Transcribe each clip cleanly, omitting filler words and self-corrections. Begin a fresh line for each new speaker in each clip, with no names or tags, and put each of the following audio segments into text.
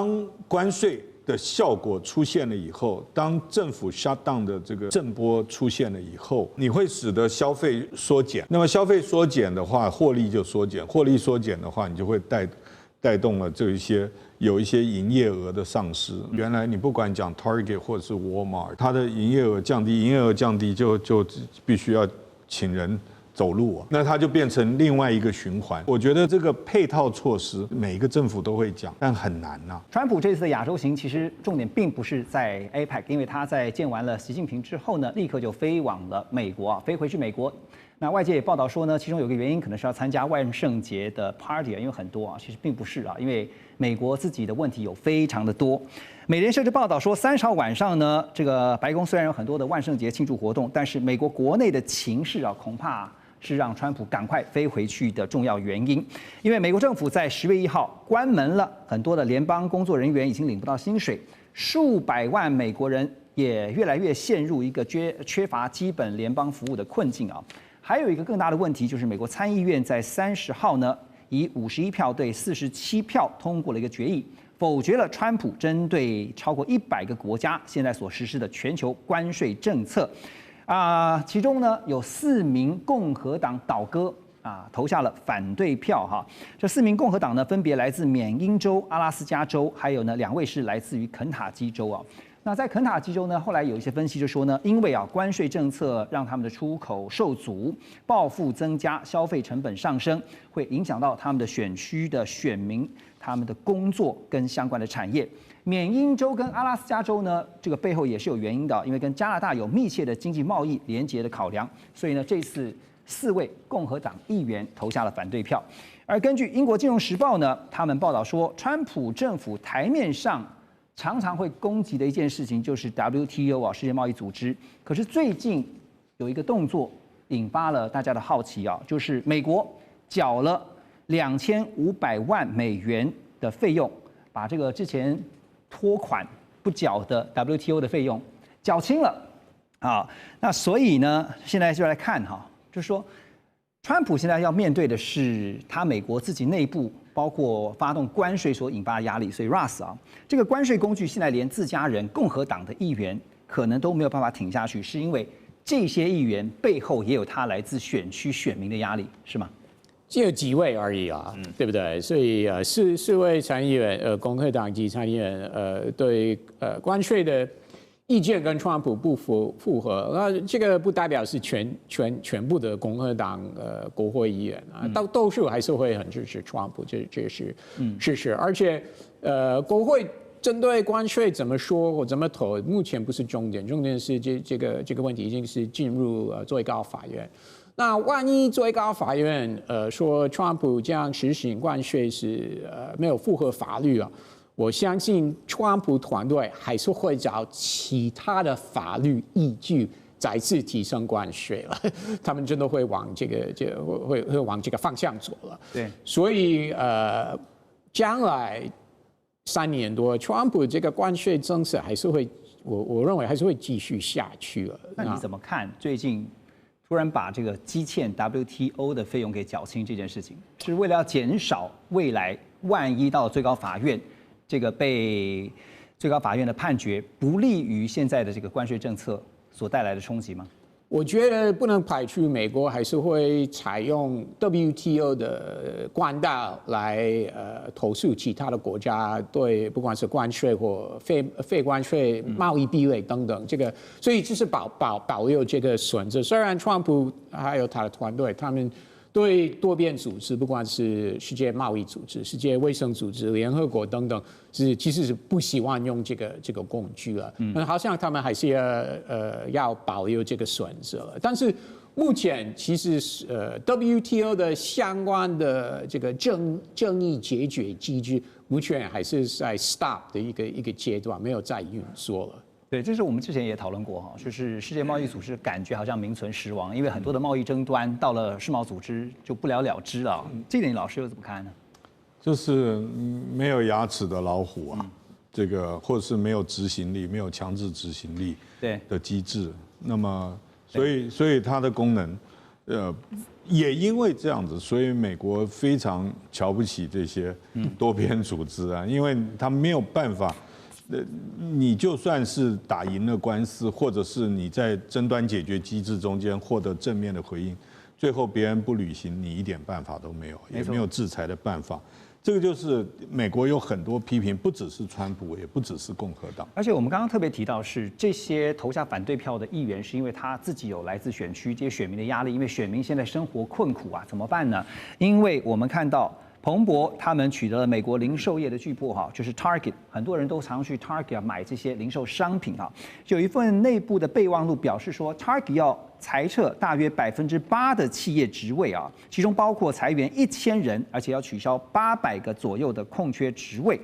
当关税的效果出现了以后，当政府 shut down 的这个震波出现了以后，你会使得消费缩减。那么消费缩减的话，获利就缩减，获利缩减的话，你就会带动了有一些营业额的丧失。原来你不管讲 Target 或者是 Walmart， 它的营业额降低，就必须要请人走路啊，那它就变成另外一个循环。我觉得这个配套措施，每一个政府都会讲，但很难呐。
川普这次的亚洲行，其实重点并不是在 APEC， 因为他在见完了习近平之后呢，立刻就飞往了美国啊，飞回去美国。那外界也报道说呢，其中有个原因可能是要参加万圣节的 party 啊，因为很多啊，其实并不是啊，因为美国自己的问题有非常的多。美联社就报道说，30号晚上呢，这个白宫虽然有很多的万圣节庆祝活动，但是美国国内的情势啊，恐怕是让川普赶快飞回去的重要原因。因为美国政府在10月1号关门了，很多的联邦工作人员已经领不到薪水，数百万美国人也越来越陷入一个缺乏基本联邦服务的困境啊。还有一个更大的问题，就是美国参议院在30号呢，以51票对47票通过了一个决议，否决了川普针对超过100个国家现在所实施的全球关税政策。其中呢有4名共和党倒戈投下了反对票哈。这4名共和党呢分别来自缅因州、阿拉斯加州，还有呢2位是来自于肯塔基州啊。那在肯塔基州呢，后来有一些分析就说呢，因为关税政策让他们的出口受阻，报复增加，消费成本上升，会影响到他们的选区的选民，他们的工作跟相关的产业。缅因州跟阿拉斯加州呢，这个背后也是有原因的，因为跟加拿大有密切的经济贸易连结的考量，所以呢，这次4位共和党议员投下了反对票。而根据英国金融时报呢，他们报道说，川普政府台面上常常会攻击的一件事情就是 WTO 世界贸易组织。可是最近有一个动作引发了大家的好奇就是美国缴了2500万美元的费用，把这个之前拖款不缴的 WTO 的费用缴清了那所以呢，现在就来看就是说，川普现在要面对的是他美国自己内部，包括发动关税所引发的压力。所以 Russ 这个关税工具现在连自家人共和党的议员可能都没有办法挺下去，是因为这些议员背后也有他来自选区选民的压力，是吗？
只有几位而已对不对？所以四位参议员，共和党籍参议员，对关税的意见跟川普不符合，那这个不代表是全部的共和党国会议员多数还是会很支持川普，这是事实。而且国会针对关税怎么说或怎么投，目前不是重点，重点是这个问题已经是进入最高法院。那万一最高法院说川普这样实行关税是没有符合法律我相信川普团队还是会找其他的法律依据再次提升关税了，他们真的会往会往这个方向走了。
对，
所以将来3年多，川普这个关税政策还是会，我认为还是会继续下去了。
那你怎么看最近突然把这个积欠 WTO 的费用给缴清这件事情，是为了要减少未来万一到最高法院这个被最高法院的判决不利于现在的这个关税政策所带来的冲击吗？
我觉得不能排除美国还是会采用 WTO 的管道来投诉其他的国家对不管是关税或非关税贸易壁垒等等所以就是保留这个选择。虽然川普还有他的团队他们对多边组织，不管是世界贸易组织、世界卫生组织、联合国等等，其实是不希望用这个工具了。好像他们还是要保留这个选择了。但是目前其实WTO 的相关的这个争议解决机制，目前还是在 stop 的一个阶段，没有再运作了。
对，这是我们之前也讨论过就是世界贸易组织感觉好像名存实亡，因为很多的贸易争端到了世贸组织就不了了之了。这点老师又怎么看呢？
就是没有牙齿的老虎这个或者是没有执行力、没有强制执行力的机制。那么，所以它的功能，也因为这样子，所以美国非常瞧不起这些多边组织啊，因为他没有办法。你就算是打赢了官司，或者是你在争端解决机制中间获得正面的回应，最后别人不履行，你一点办法都没有，也没有制裁的办法。这个就是美国有很多批评，不只是川普，也不只是共和党。
而且我们刚刚特别提到，是这些投下反对票的议员，是因为他自己有来自选区这些选民的压力，因为选民现在生活困苦啊，怎么办呢？因为我们看到。彭博他们取得了美国零售业的巨擘哈，就是 Target， 很多人都常去 Target 买这些零售商品哈。有一份内部的备忘录表示说 ，Target 要裁撤大约8%的企业职位啊，其中包括裁员1000人，而且要取消800个左右的空缺职位。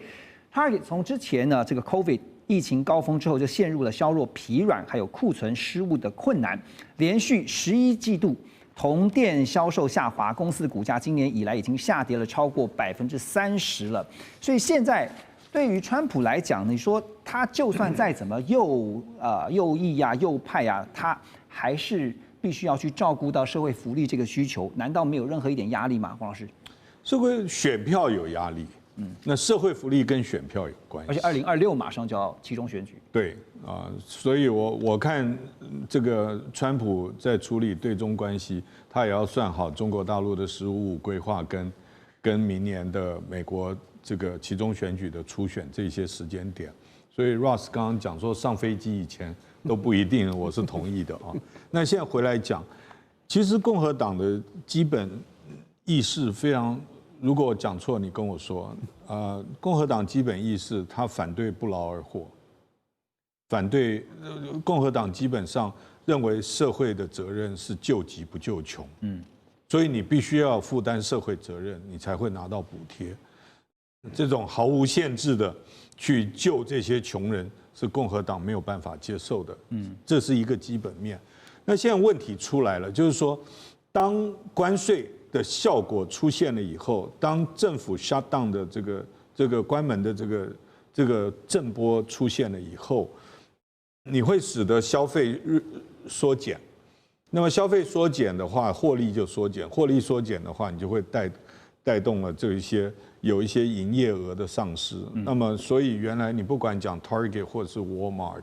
Target 从之前呢这个 COVID 疫情高峰之后，就陷入了销售疲软还有库存失误的困难，连续11季度。同店销售下滑，公司的股价今年以来已经下跌了超过30%了。所以现在对于川普来讲，你说他就算再怎么右翼呀、右派呀，他还是必须要去照顾到社会福利这个需求，难道没有任何一点压力吗？黄老师，
社会选票有压力，那社会福利跟选票有关系，
而且2026马上就要期中选举。
对啊，所以我看这个川普在处理对中关系，他也要算好中国大陆的15+5规划跟明年的美国这个期中选举的初选这些时间点。所以 Ross 刚刚讲说上飞机以前都不一定，我是同意的啊。那现在回来讲，其实共和党的基本意识非常。如果我讲错，你跟我说。共和党基本意识，他反对不劳而获，反对共和党基本上认为社会的责任是救急不救穷，所以你必须要负担社会责任，你才会拿到补贴。这种毫无限制的去救这些穷人，是共和党没有办法接受的，这是一个基本面。那现在问题出来了，就是说，当关税的效果出现了以后，当政府 shut down 的这个关门的这个震波出现了以后，你会使得消费缩减。那么消费缩减的话，获利就缩减，获利缩减的话，你就会带动了有一些营业额的丧失。那么所以原来你不管讲 Target 或者是 Walmart，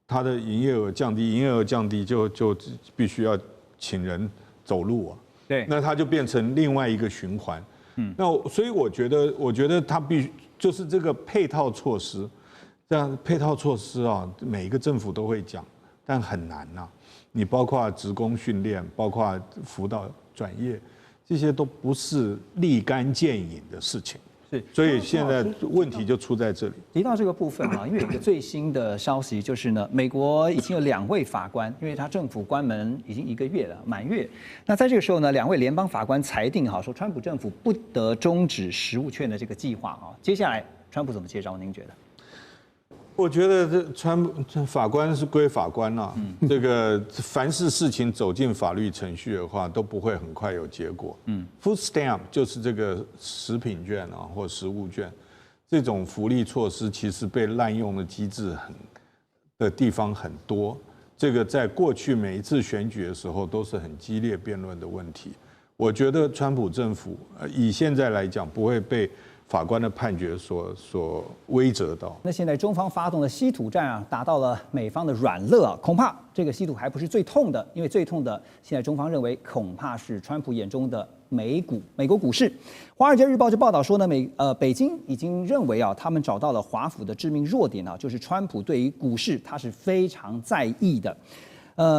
它的营业额降低，就必须要请人走路啊。
对，
那它就变成另外一个循环。那所以我觉得它就是这个配套措施，这样配套措施啊，每一个政府都会讲，但很难呐。你包括职工训练，包括辅导转业，这些都不是立竿见影的事情。
是，
所以现在问题就出在这里。
提到这个部分啊，因为有一个最新的消息就是呢，美国已经有2位法官，因为他政府关门已经1个月了，满月。那在这个时候呢，2位联邦法官裁定哈，说川普政府不得终止食物券的这个计划啊。接下来川普怎么接招？您觉得？
我觉得这法官是归法官啦，这个凡是事情走进法律程序的话，都不会很快有结果。Food stamp 就是这个食品券啊，或食物券，这种福利措施其实被滥用的机制的地方很多。这个在过去每一次选举的时候都是很激烈辩论的问题。我觉得川普政府以现在来讲，不会被法官的判决所威慑到。
那现在中方发动的稀土战啊，打到了美方的软肋啊，恐怕这个稀土还不是最痛的，因为最痛的现在中方认为恐怕是川普眼中的美国股市。华尔街日报就报道说呢，北京已经认为啊，他们找到了华府的致命弱点啊，就是川普对于股市他是非常在意的。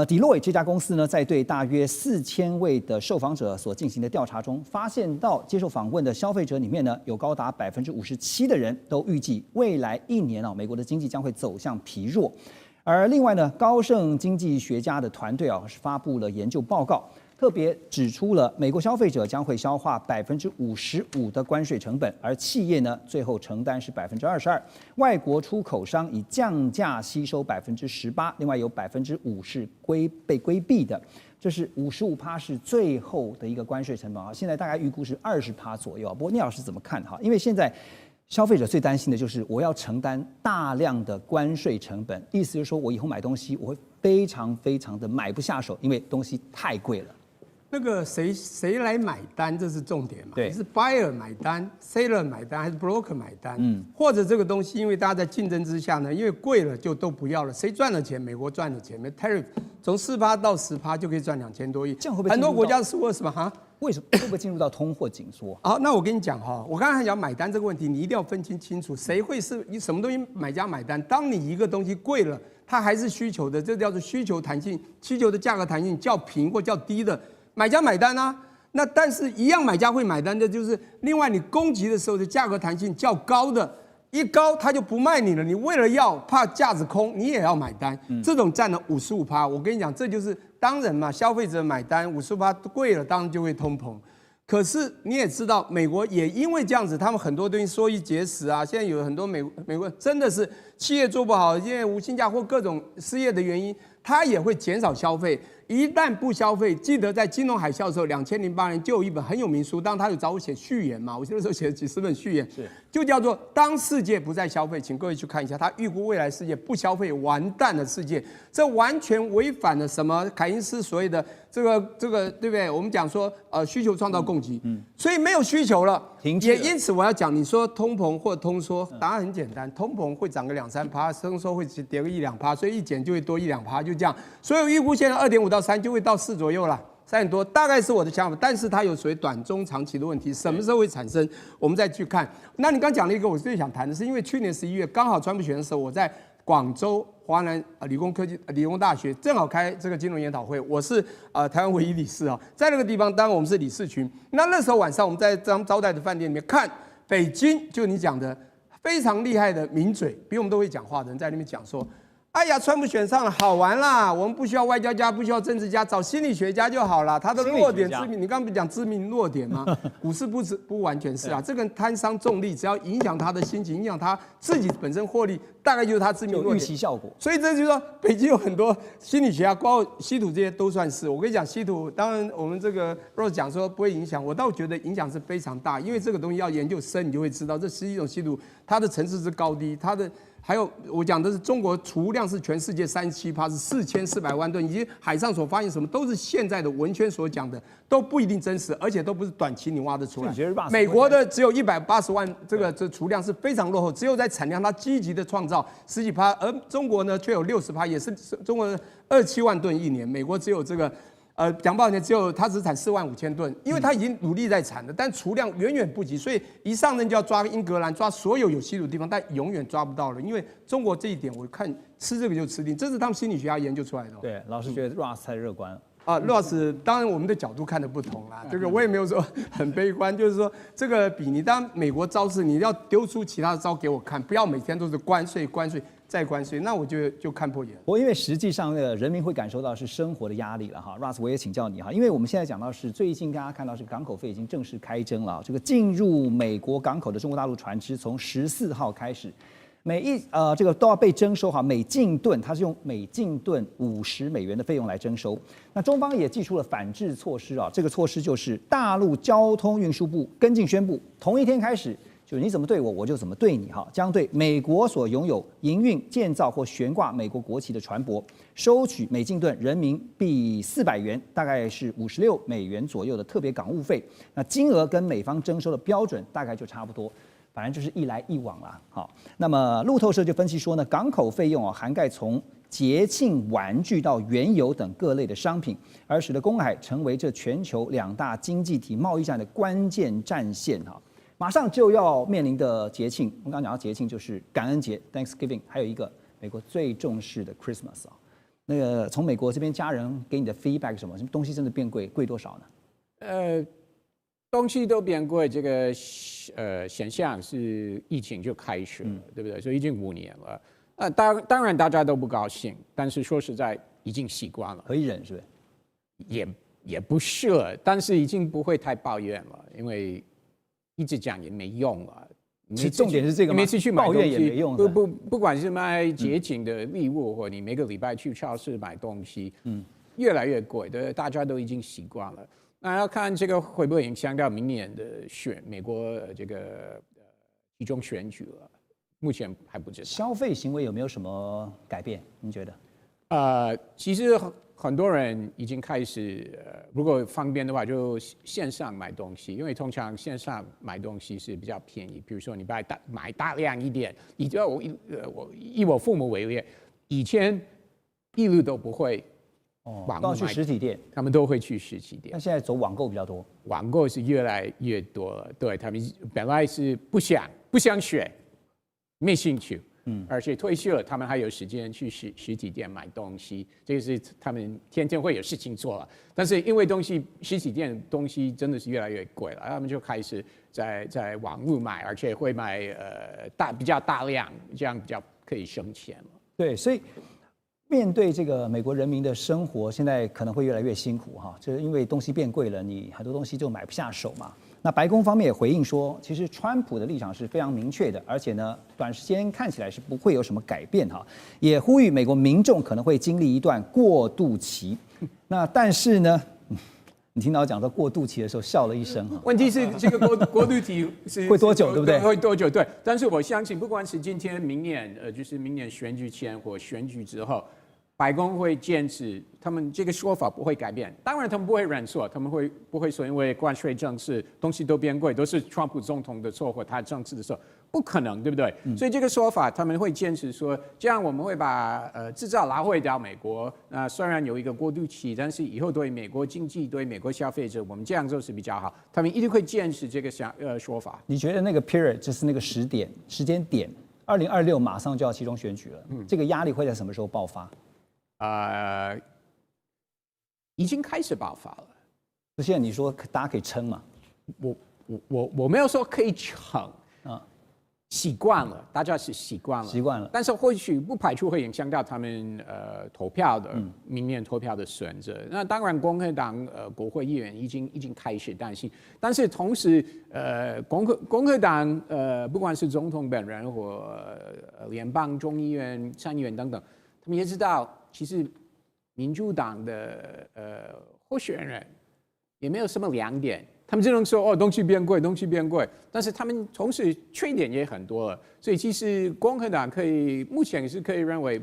迪洛伊这家公司呢，在对大约4000位的受访者所进行的调查中，发现到接受访问的消费者里面呢，有高达57%的人都预计未来1年啊，美国的经济将会走向疲弱。而另外呢，高盛经济学家的团队啊，是发布了研究报告，特别指出了美国消费者将会消化55%的关税成本，而企业呢，最后承担是22%，外国出口商以降价吸收18%，另外有5%是被规避的，这是55%是最后的一个关税成本啊。现在大概预估是20%左右。不过聂老师怎么看哈？因为现在消费者最担心的就是我要承担大量的关税成本，意思就是说我以后买东西我会非常的买不下手，因为东西太贵了。
那个谁来买单，这是重点嘛？
对，
你是 buyer 买单 ，seller 买单，还是 broker 买单？或者这个东西，因为大家在竞争之下呢，因为贵了就都不要了，谁赚了钱？美国赚了钱，tariff 从4%到10%就可以赚2000多亿，
这样会不会
很多国家是20%嘛？哈？
为什么会不会进入到通货紧缩？
好，那我跟你讲哈，我刚才讲买单这个问题，你一定要分清楚，谁会是你什么东西买家买单？当你一个东西贵了，它还是需求的，这叫做需求弹性，需求的价格弹性较平或较低的。买家买单啊，那但是一样买家会买单的，就是另外你供给的时候的价格弹性较高的，一高他就不卖你了。你为了要怕价值空，你也要买单，这种占了55%。我跟你讲，这就是当然嘛，消费者买单55%贵了，当然就会通膨。可是你也知道，美国也因为这样子，他们很多东西缩衣节食啊，现在有很多美国真的是企业做不好，因为无薪假或各种失业的原因，它也会减少消费。一旦不消费，记得在金融海啸的时候，2008年就有一本很有名书，当他有找我写序言嘛，我那时候写了几十本序言，就叫做《当世界不再消费》，请各位去看一下，他预估未来世界不消费完蛋的世界，这完全违反了什么？凯因斯所谓的这个对不对？我们讲说需求创造供给，所以没有需求了，也因此我要讲，你说通膨或通缩，答案很简单，通膨会涨个2-3%，通缩会跌个1-2%，所以一减就会多1-2%，就这样。所以预估现在2.5到3就会到4左右了，3点多，大概是我的想法。但是它有属于短中长期的问题，什么时候会产生，我们再去看。那你刚讲了一个，我最想谈的是，因为去年11月刚好川普选的时候，我在广州华南理工大学正好开这个金融研讨会，我是台湾唯一理事啊，在那个地方，当然我们是理事群。那时候晚上我们在招待的饭店里面看北京，就你讲的非常厉害的名嘴，比我们都会讲话的人在那边讲说。哎呀，川普选上了，好玩啦！我们不需要外交家，不需要政治家，找心理学家就好了。他的弱点致命，你刚刚不讲致命弱点吗？股市不完全是啊，这个贪商重利，只要影响他的心情，影响他自己本身获利，大概就是他致命弱点。
预期效果。
所以这就是说，北京有很多心理学家，包括稀土这些都算是。我跟你讲，稀土当然我们这个Rose讲说不会影响，我倒觉得影响是非常大，因为这个东西要研究深，你就会知道这11种稀土它的层次之高低，它的。还有我讲的是中国储量是全世界37%，是4400万吨，以及海上所发现什么都是现在的文宣所讲的，都不一定真实，而且都不是短期你挖得出来。美国的只有180万这储量是非常落后，只有在产量它积极的创造10几%，而中国呢却有60%，也是中国27万吨一年，美国只有这个。讲不好听，它只产45000吨，因为它已经努力在产了，但储量远远不及，所以一上任就要抓英格兰，抓所有有稀土的地方，但永远抓不到了，因为中国这一点，我看吃这个就吃定，这是他们心理学家研究出来的。
对，老师觉得 Ross 太乐观了。
Ross 当然我们的角度看的不同啦，这个我也没有说很悲观，就是说这个比你当美国招式，你要丢出其他的招给我看，不要每天都是关税。再关税，那我就看破眼。
因为实际上人民会感受到是生活的压力了哈。Ross， 我也请教你哈，因为我们现在讲到是最近大家看到是港口费已经正式开征了，这个进入美国港口的中国大陆船只从14号开始，这个都要被征收哈，每进吨它是用每进吨$50的费用来征收。那中方也祭出了反制措施啊，这个措施就是大陆交通运输部跟进宣布，同一天开始。就是你怎么对我，我就怎么对你哈，将对美国所拥有营运、建造或悬挂美国国旗的船舶，收取每进吨人民币400元，大概是$56左右的特别港务费。那金额跟美方征收的标准大概就差不多，反正就是一来一往啦。好，那么路透社就分析说呢，港口费用涵盖从节庆玩具到原油等各类的商品，而使得公海成为这全球2大经济体贸易战的关键战线哈。马上就要面临的节庆，我们刚刚讲到节庆就是感恩节 （Thanksgiving）， 还有一个美国最重视的 Christmas 啊。那个从美国这边家人给你的 feedback 什么东西真的变贵，贵多少呢？
东西都变贵，这个现象是疫情就开始了，对不对？所以已经5年了。当然大家都不高兴，但是说实在已经习惯了，
可以忍是不
是？也不是了，但是已经不会太抱怨了，因为。一直讲也没用啊！
其实重点是这个，
每次去买
抱怨也没用。
不管是买节庆的礼物，或你每个礼拜去超市买东西，越来越贵的，大家都已经习惯了。那要看这个会不会影响到明年的美国这个期中选举了。目前还不知道。
消费行为有没有什么改变？你觉得？
其实很多人已经开始，如果方便的话，就线上买东西，因为通常线上买东西是比较便宜。比如说你买大量一点，你知道以我父母为例，以前一律都不会
都要去实体店，
他们都会去实体店。
那现在走网购比较多，
网购是越来越多了。对，他们本来是不想学，没兴趣。而且退休了，他们还有时间去实体店买东西，这个是他们天天会有事情做了。但是因为实体店东西真的是越来越贵了，他们就开始在网络买，而且会买比较大量，这样比较可以省钱了。
对，所以面对这个美国人民的生活，现在可能会越来越辛苦哈，就是因为东西变贵了，你很多东西就买不下手嘛。那白宫方面也回应说，其实川普的立场是非常明确的，而且呢，短时间看起来是不会有什么改变哈，也呼吁美国民众可能会经历一段过渡期。那但是呢，你听到讲到过渡期的时候笑了一声哈。
问题是这个过渡期是
会多久，对不对？
会多久？对。但是我相信，不管是今天、明年，就是明年选举前或选举之后，白宫会坚持他们这个说法不会改变。当然，他们不会认错，他们不会说因为关税政策东西都变贵，都是川普总统的错或他政治的错，不可能，对不对？所以这个说法他们会坚持说，这样我们会把制造拿回到美国。那虽然有一个过渡期，但是以后对美国经济、对美国消费者，我们这样做是比较好。他们一定会坚持这个说法。
你觉得那个 period 就是那个时间点，2026马上就要期中选举了，这个压力会在什么时候爆发？
已经开始爆发了。
现在你说大家可以撑嘛？
我没有说可以撑啊，习惯了，大家是习惯了，但是或许不排除会影响到他们投票的明年投票的选择。那当然，共和党国会议员已经开始担心，但是同时共和党不管是总统本人或联邦众议院、参议院等等，他们也知道。其实，民主党的候选人也没有什么亮点，他们只能说东西变贵，但是他们同时缺点也很多了，所以其实共和党目前是可以认为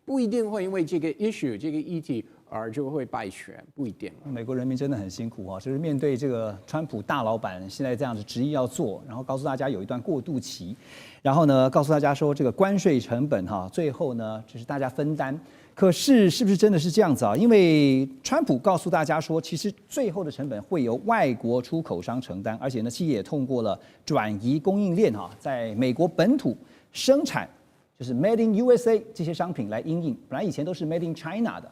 不一定会因为这个 issue 这个议题而就会败选，不一定。
美国人民真的很辛苦啊，就是面对这个川普大老板现在这样子执意要做，然后告诉大家有一段过渡期，然后呢告诉大家说这个关税成本最后呢只是大家分担。可是是不是真的是这样子啊？因为川普告诉大家说，其实最后的成本会由外国出口商承担，而且呢，企业也通过了转移供应链在美国本土生产，就是 Made in USA 这些商品来因应。本来以前都是 Made in China 的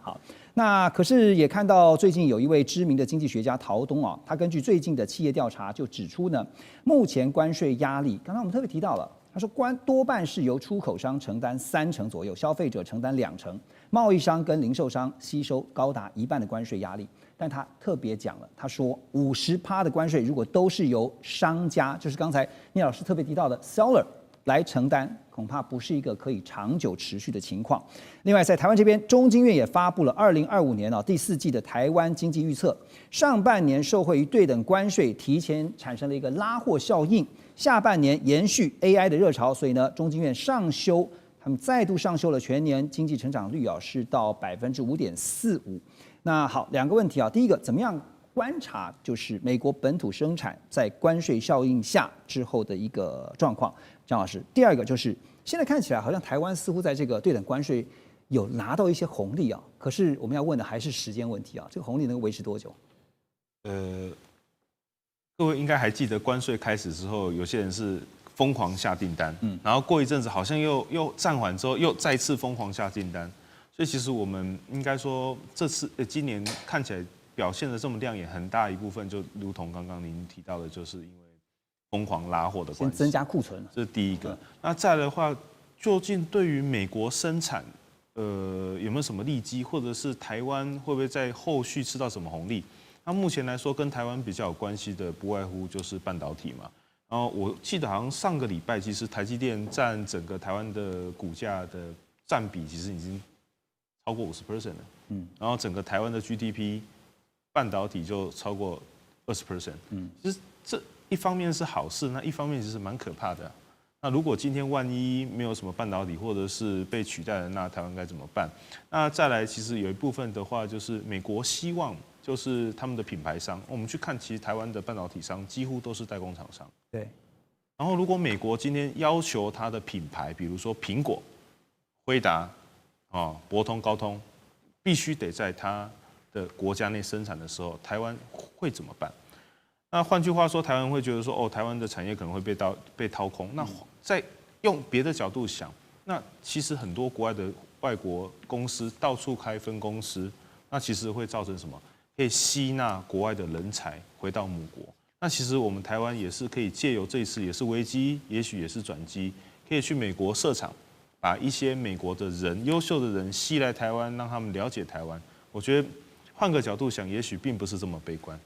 那可是也看到最近有一位知名的经济学家陶东他根据最近的企业调查就指出呢，目前关税压力，刚刚我们特别提到了。他说，多半是由出口商承担30%左右，消费者承担20%，贸易商跟零售商吸收高达1半的关税压力。但他特别讲了，他说50%的关税如果都是由商家，就是刚才聂老师特别提到的 seller 来承担，恐怕不是一个可以长久持续的情况。另外，在台湾这边，中经院也发布了2025年第4季的台湾经济预测，上半年受惠于对等关税提前产生了一个拉货效应。下半年延续 AI 的热潮，所以呢，中经院他们再度上修了全年经济成长率是到5.45%。那好，两个问题第一个，怎么样观察就是美国本土生产在关税效应下之后的一个状况？张老师，第二个就是现在看起来好像台湾似乎在这个对等关税有拿到一些红利可是我们要问的还是时间问题这个红利能够维持多久？
各位应该还记得关税开始之后，有些人是疯狂下订单，然后过一阵子好像又暂缓之后，又再次疯狂下订单。所以其实我们应该说，今年看起来表现的这么亮眼，很大一部分就如同刚刚您提到的，就是因为疯狂拉货的关系，
先增加库存，
这是第一个。那再来的话，究竟对于美国生产，有没有什么利基，或者是台湾会不会在后续吃到什么红利？那目前来说，跟台湾比较有关系的，不外乎就是半导体嘛。然后我记得好像上个礼拜，其实台积电占整个台湾的股价的占比，其实已经超过50% 了。然后整个台湾的 GDP， 半导体就超过20%。其实这一方面是好事，那一方面其实蛮可怕的。那如果今天万一没有什么半导体或者是被取代了，那台湾该怎么办？那再来，其实有一部分的话，就是美国希望就是他们的品牌商，我们去看，其实台湾的半导体商几乎都是代工厂商。
对。
然后如果美国今天要求它的品牌，比如说苹果、辉达、博通、高通，必须得在它的国家内生产的时候，台湾会怎么办？那换句话说，台湾会觉得说，台湾的产业可能会被掏空。那再用别的角度想，那其实很多国外的外国公司到处开分公司，那其实会造成什么？可以吸纳国外的人才回到母国。那其实我们台湾也是可以借由这一次也是危机，也许也是转机，可以去美国设厂，把一些美国的人、优秀的人吸来台湾，让他们了解台湾。我觉得换个角度想，也许并不是这么悲观。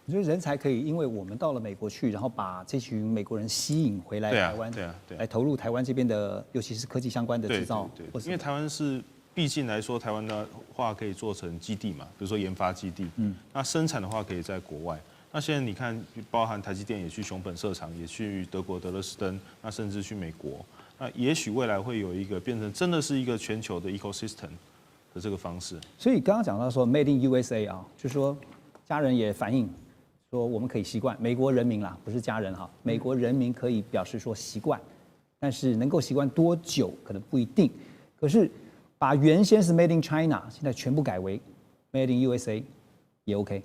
我觉得人才可以，因为我们到了美国去，然后把这群美国人吸引回来台湾，来投入台湾这边的，尤其是科技相关的制造。
对，因为台湾是毕竟来说，台湾的话可以做成基地嘛，比如说研发基地。那生产的话可以在国外。那现在你看，包含台积电也去熊本设厂，也去德国德勒斯登，那甚至去美国。那也许未来会有一个变成真的是一个全球的 ecosystem 的这个方式。
所以刚刚讲到说 Made in USA 啊，就是说家人也反映说我们可以习惯，美国人民啦，不是家人哈，美国人民可以表示说习惯，但是能够习惯多久可能不一定。可是把原先是 Made in China， 现在全部改为 Made in USA 也 OK。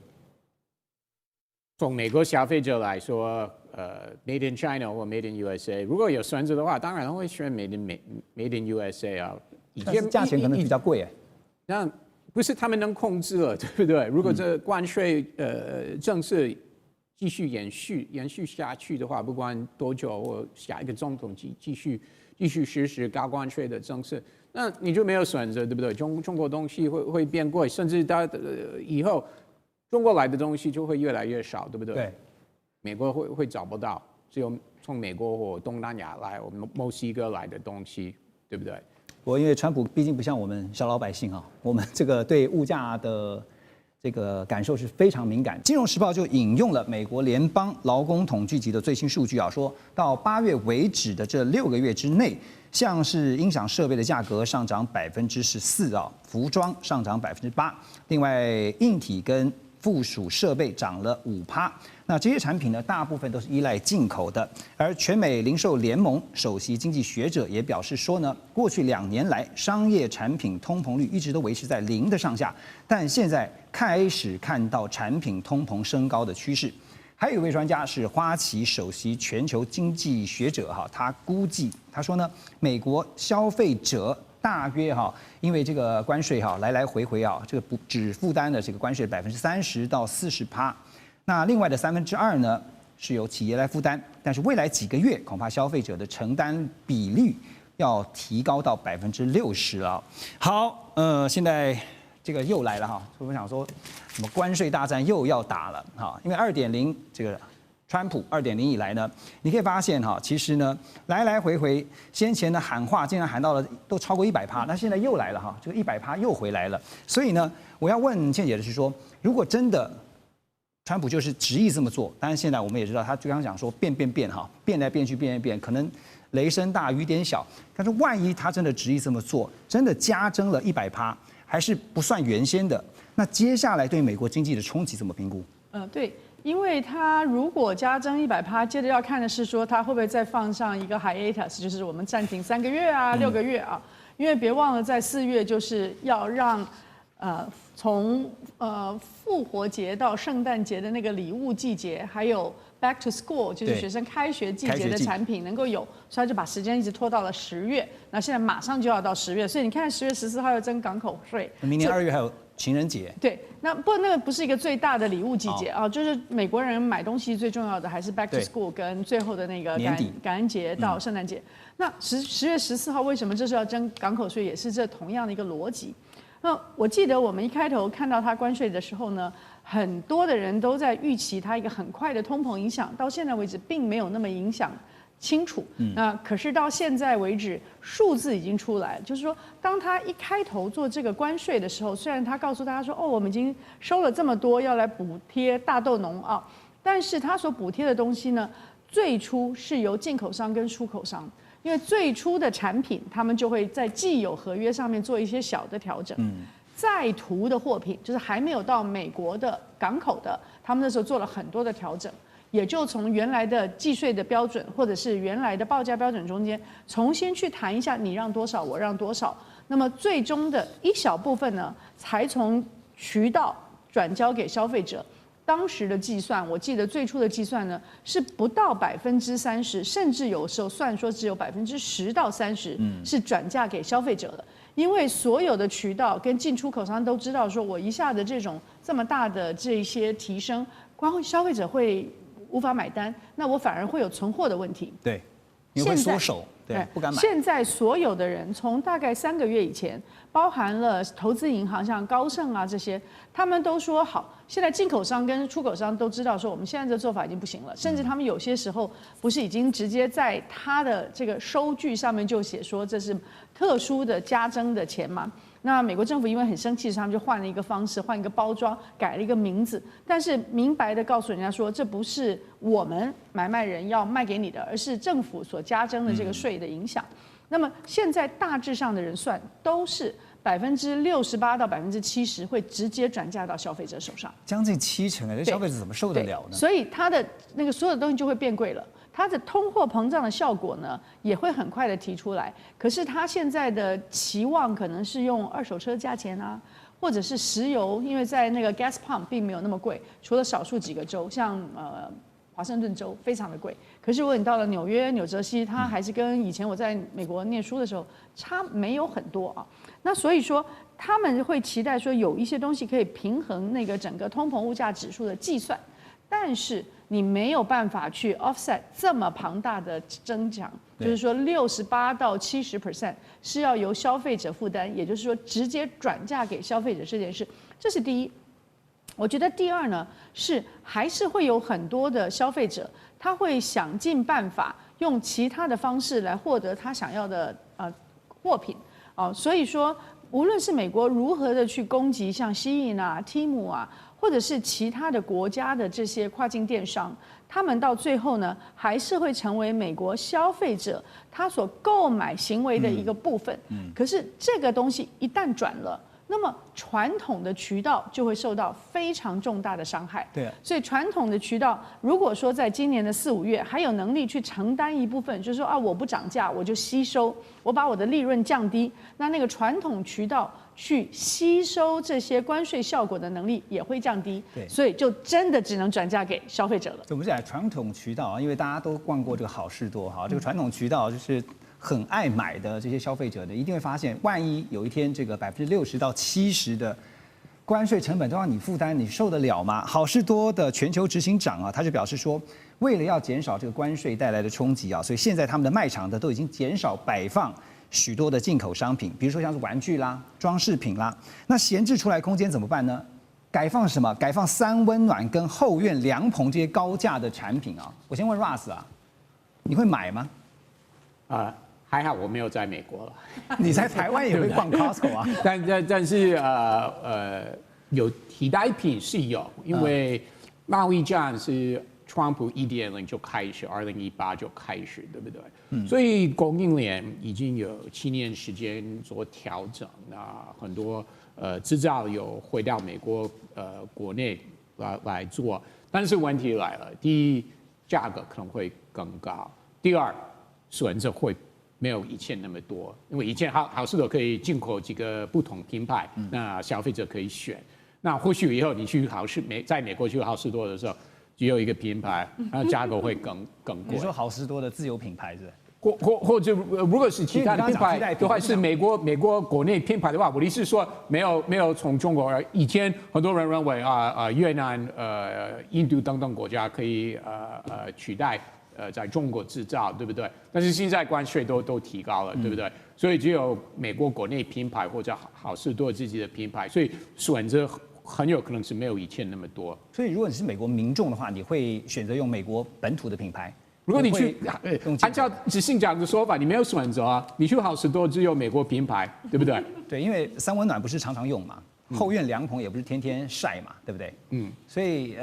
从美国消费者来说，Made in China 或 Made in USA， 如果有选择的话，当然会选 Made in USA 啊。
但是价钱可能比较贵哎。
那不是他们能控制了，对不对？如果这关税政策继续延续下去的话，不管多久，或下一个总统继续实施高关税的政策，那你就没有选择，对不对？中国东西会变贵，甚至到以后。中国来的东西就会越来越少，对不对？
对，
美国会找不到，只有从美国或东南亚来，我们墨西哥来的东西，对不对？
不过因为川普毕竟不像我们小老百姓啊，我们这个对物价的这个感受是非常敏感。金融时报就引用了美国联邦劳工统计局的最新数据啊，说到8月为止的这6个月之内，像是音响设备的价格上涨14%啊，服装上涨8%，另外硬体跟附属设备涨了5%，那这些产品呢，大部分都是依赖进口的。而全美零售联盟首席经济学者也表示说呢，过去2年来，商业产品通膨率一直都维持在0的上下，但现在开始看到产品通膨升高的趋势。还有一位专家是花旗首席全球经济学者哈，他估计他说呢，美国消费者大约因为这个关税来来回回这个只负担了这个关税30%到40%，那另外的2/3呢是由企业来负担，但是未来几个月恐怕消费者的承担比率要提高到60%了。好，现在这个又来了哈，所以我想说，什么关税大战又要打了哈，因为2.0这个。川普2.0以来呢，你可以发现其实呢来来回回，先前的喊话竟然喊到了都超过100%，那现在又来了这个100%又回来了。所以呢，我要问倩姐的是说，如果真的川普就是执意这么做，当然现在我们也知道，他就刚刚讲说变来变去，可能雷声大雨点小，但是万一他真的执意这么做，真的加征了100%，还是不算原先的，那接下来对美国经济的冲击怎么评估？
对。因为它如果加征100%，接着要看的是说它会不会再放上一个 hiatus， 就是我们暂停3个月啊、6个月啊。因为别忘了，在4月就是要让从复活节到圣诞节的那个礼物季节，还有 back to school 就是学生开学季节的产品能够有，所以他就把时间一直拖到了10月。那现在马上就要到10月，所以你看10月14号要征港口税，
明年2月还有情人节。对，
那个不是一个最大的礼物季节啊，就是美国人买东西最重要的还是 back to school 跟最后的那个感恩节到圣诞节。那10月14号为什么这是要征港口税，也是这同样的一个逻辑。那我记得我们一开头看到它关税的时候呢，很多的人都在预期它一个很快的通膨影响，到现在为止并没有那么影响清楚。那可是到现在为止，数字已经出来，就是说，当他一开头做这个关税的时候，虽然他告诉大家说，我们已经收了这么多，要来补贴大豆农啊，但是他所补贴的东西呢，最初是由进口商跟出口商。因为最初的产品他们就会在既有合约上面做一些小的调整。在途的货品，就是还没有到美国的港口的，他们那时候做了很多的调整，也就从原来的计税的标准或者是原来的报价标准中间重新去谈一下，你让多少，我让多少。那么最终的一小部分呢，才从渠道转交给消费者。当时的计算，我记得最初的计算呢是不到30%，甚至有时候算说只有10%到30%是转嫁给消费者的。因为所有的渠道跟进出口商都知道，说我一下的这种这么大的这些提升，光消费者会无法买单，那我反而会有存货的问题。
对，你会缩手，对，不敢买。
现在所有的人从大概3个月以前，包含了投资银行像高盛啊这些，他们都说好。现在进口商跟出口商都知道说，我们现在这做法已经不行了，甚至他们有些时候不是已经直接在他的这个收据上面就写说这是特殊的加征的钱嘛？那美国政府因为很生气，他们就换了一个方式，换一个包装，改了一个名字，但是明白的告诉人家说，这不是我们买卖人要卖给你的，而是政府所加征的这个税的影响。那么现在大致上的人算都是68%到70%会直接转嫁到消费者手上，
将近70%这消费者怎么受得了呢？
所以它的那个所有的东西就会变贵了。它的通货膨胀的效果呢，也会很快的提出来。可是它现在的期望可能是用二手车价钱啊，或者是石油，因为在那个 gas pump 并没有那么贵，除了少数几个州，像华盛顿州非常的贵。可是如果你到了纽约、纽泽西，它还是跟以前我在美国念书的时候差没有很多啊。那所以说他们会期待说有一些东西可以平衡那个整个通膨物价指数的计算，但是你没有办法去 offset 这么庞大的增长，就是说68%到70%是要由消费者负担，也就是说直接转嫁给消费者这件事，这是第一。我觉得第二呢是还是会有很多的消费者，他会想尽办法用其他的方式来获得他想要的货品所以说无论是美国如何的去攻击像SHEIN啊、Temu啊，或者是其他的国家的这些跨境电商，他们到最后呢还是会成为美国消费者他所购买行为的一个部分。可是这个东西一旦转了，那么传统的渠道就会受到非常重大的伤害。
对，
所以传统的渠道，如果说在今年的4、5月还有能力去承担一部分，就是说我不涨价，我就吸收，我把我的利润降低，那个传统渠道去吸收这些关税效果的能力也会降低。
对，
所以就真的只能转嫁给消费者了。
我们讲传统渠道因为大家都逛过这个好事多这个传统渠道就是很爱买的这些消费者呢，一定会发现，万一有一天这个60%到70%的关税成本都让你负担，你受得了吗？好事多的全球执行长他就表示说，为了要减少这个关税带来的冲击所以现在他们的卖场都已经减少摆放许多的进口商品，比如说像是玩具啦、装饰品啦，那闲置出来空间怎么办呢？改放什么？改放3温暖跟后院凉棚这些高价的产品我先问 Russ 你会买吗？
还好我没有在美国了。
你在台湾也会逛 Costco
但是有替代品是有，因为贸易战是川普1.0就开始，2018就开始，对不对？所以供应链已经有7年时间做调整，很多制造有回到美国国内来做，但是问题来了，第一，价格可能会更高；第二，选择会没有以前那么多，因为以前好事多可以进口几个不同品牌，那消费者可以选。那或许以后你去在美国去好事多的时候，只有一个品牌，那价格会更贵。
你说好事多的自有品牌是？
或者如果是其他的品牌的话，是美国国内品牌的话，我的意思是说没有从中国。以前很多人认为越南、印度等等国家可以取代在中国制造，对不对？但是现在关税都提高了，对不对？所以只有美国国内品牌或者好事多自己的品牌，所以选择很有可能是没有以前那么多。
所以如果你是美国民众的话，你会选择用美国本土的品牌？
如果你去按照执行长的说法，你没有选择你去好事多只有美国品牌，对不对？
对，因为3温暖不是常常用嘛，后院凉棚也不是天天晒嘛，对不对？所以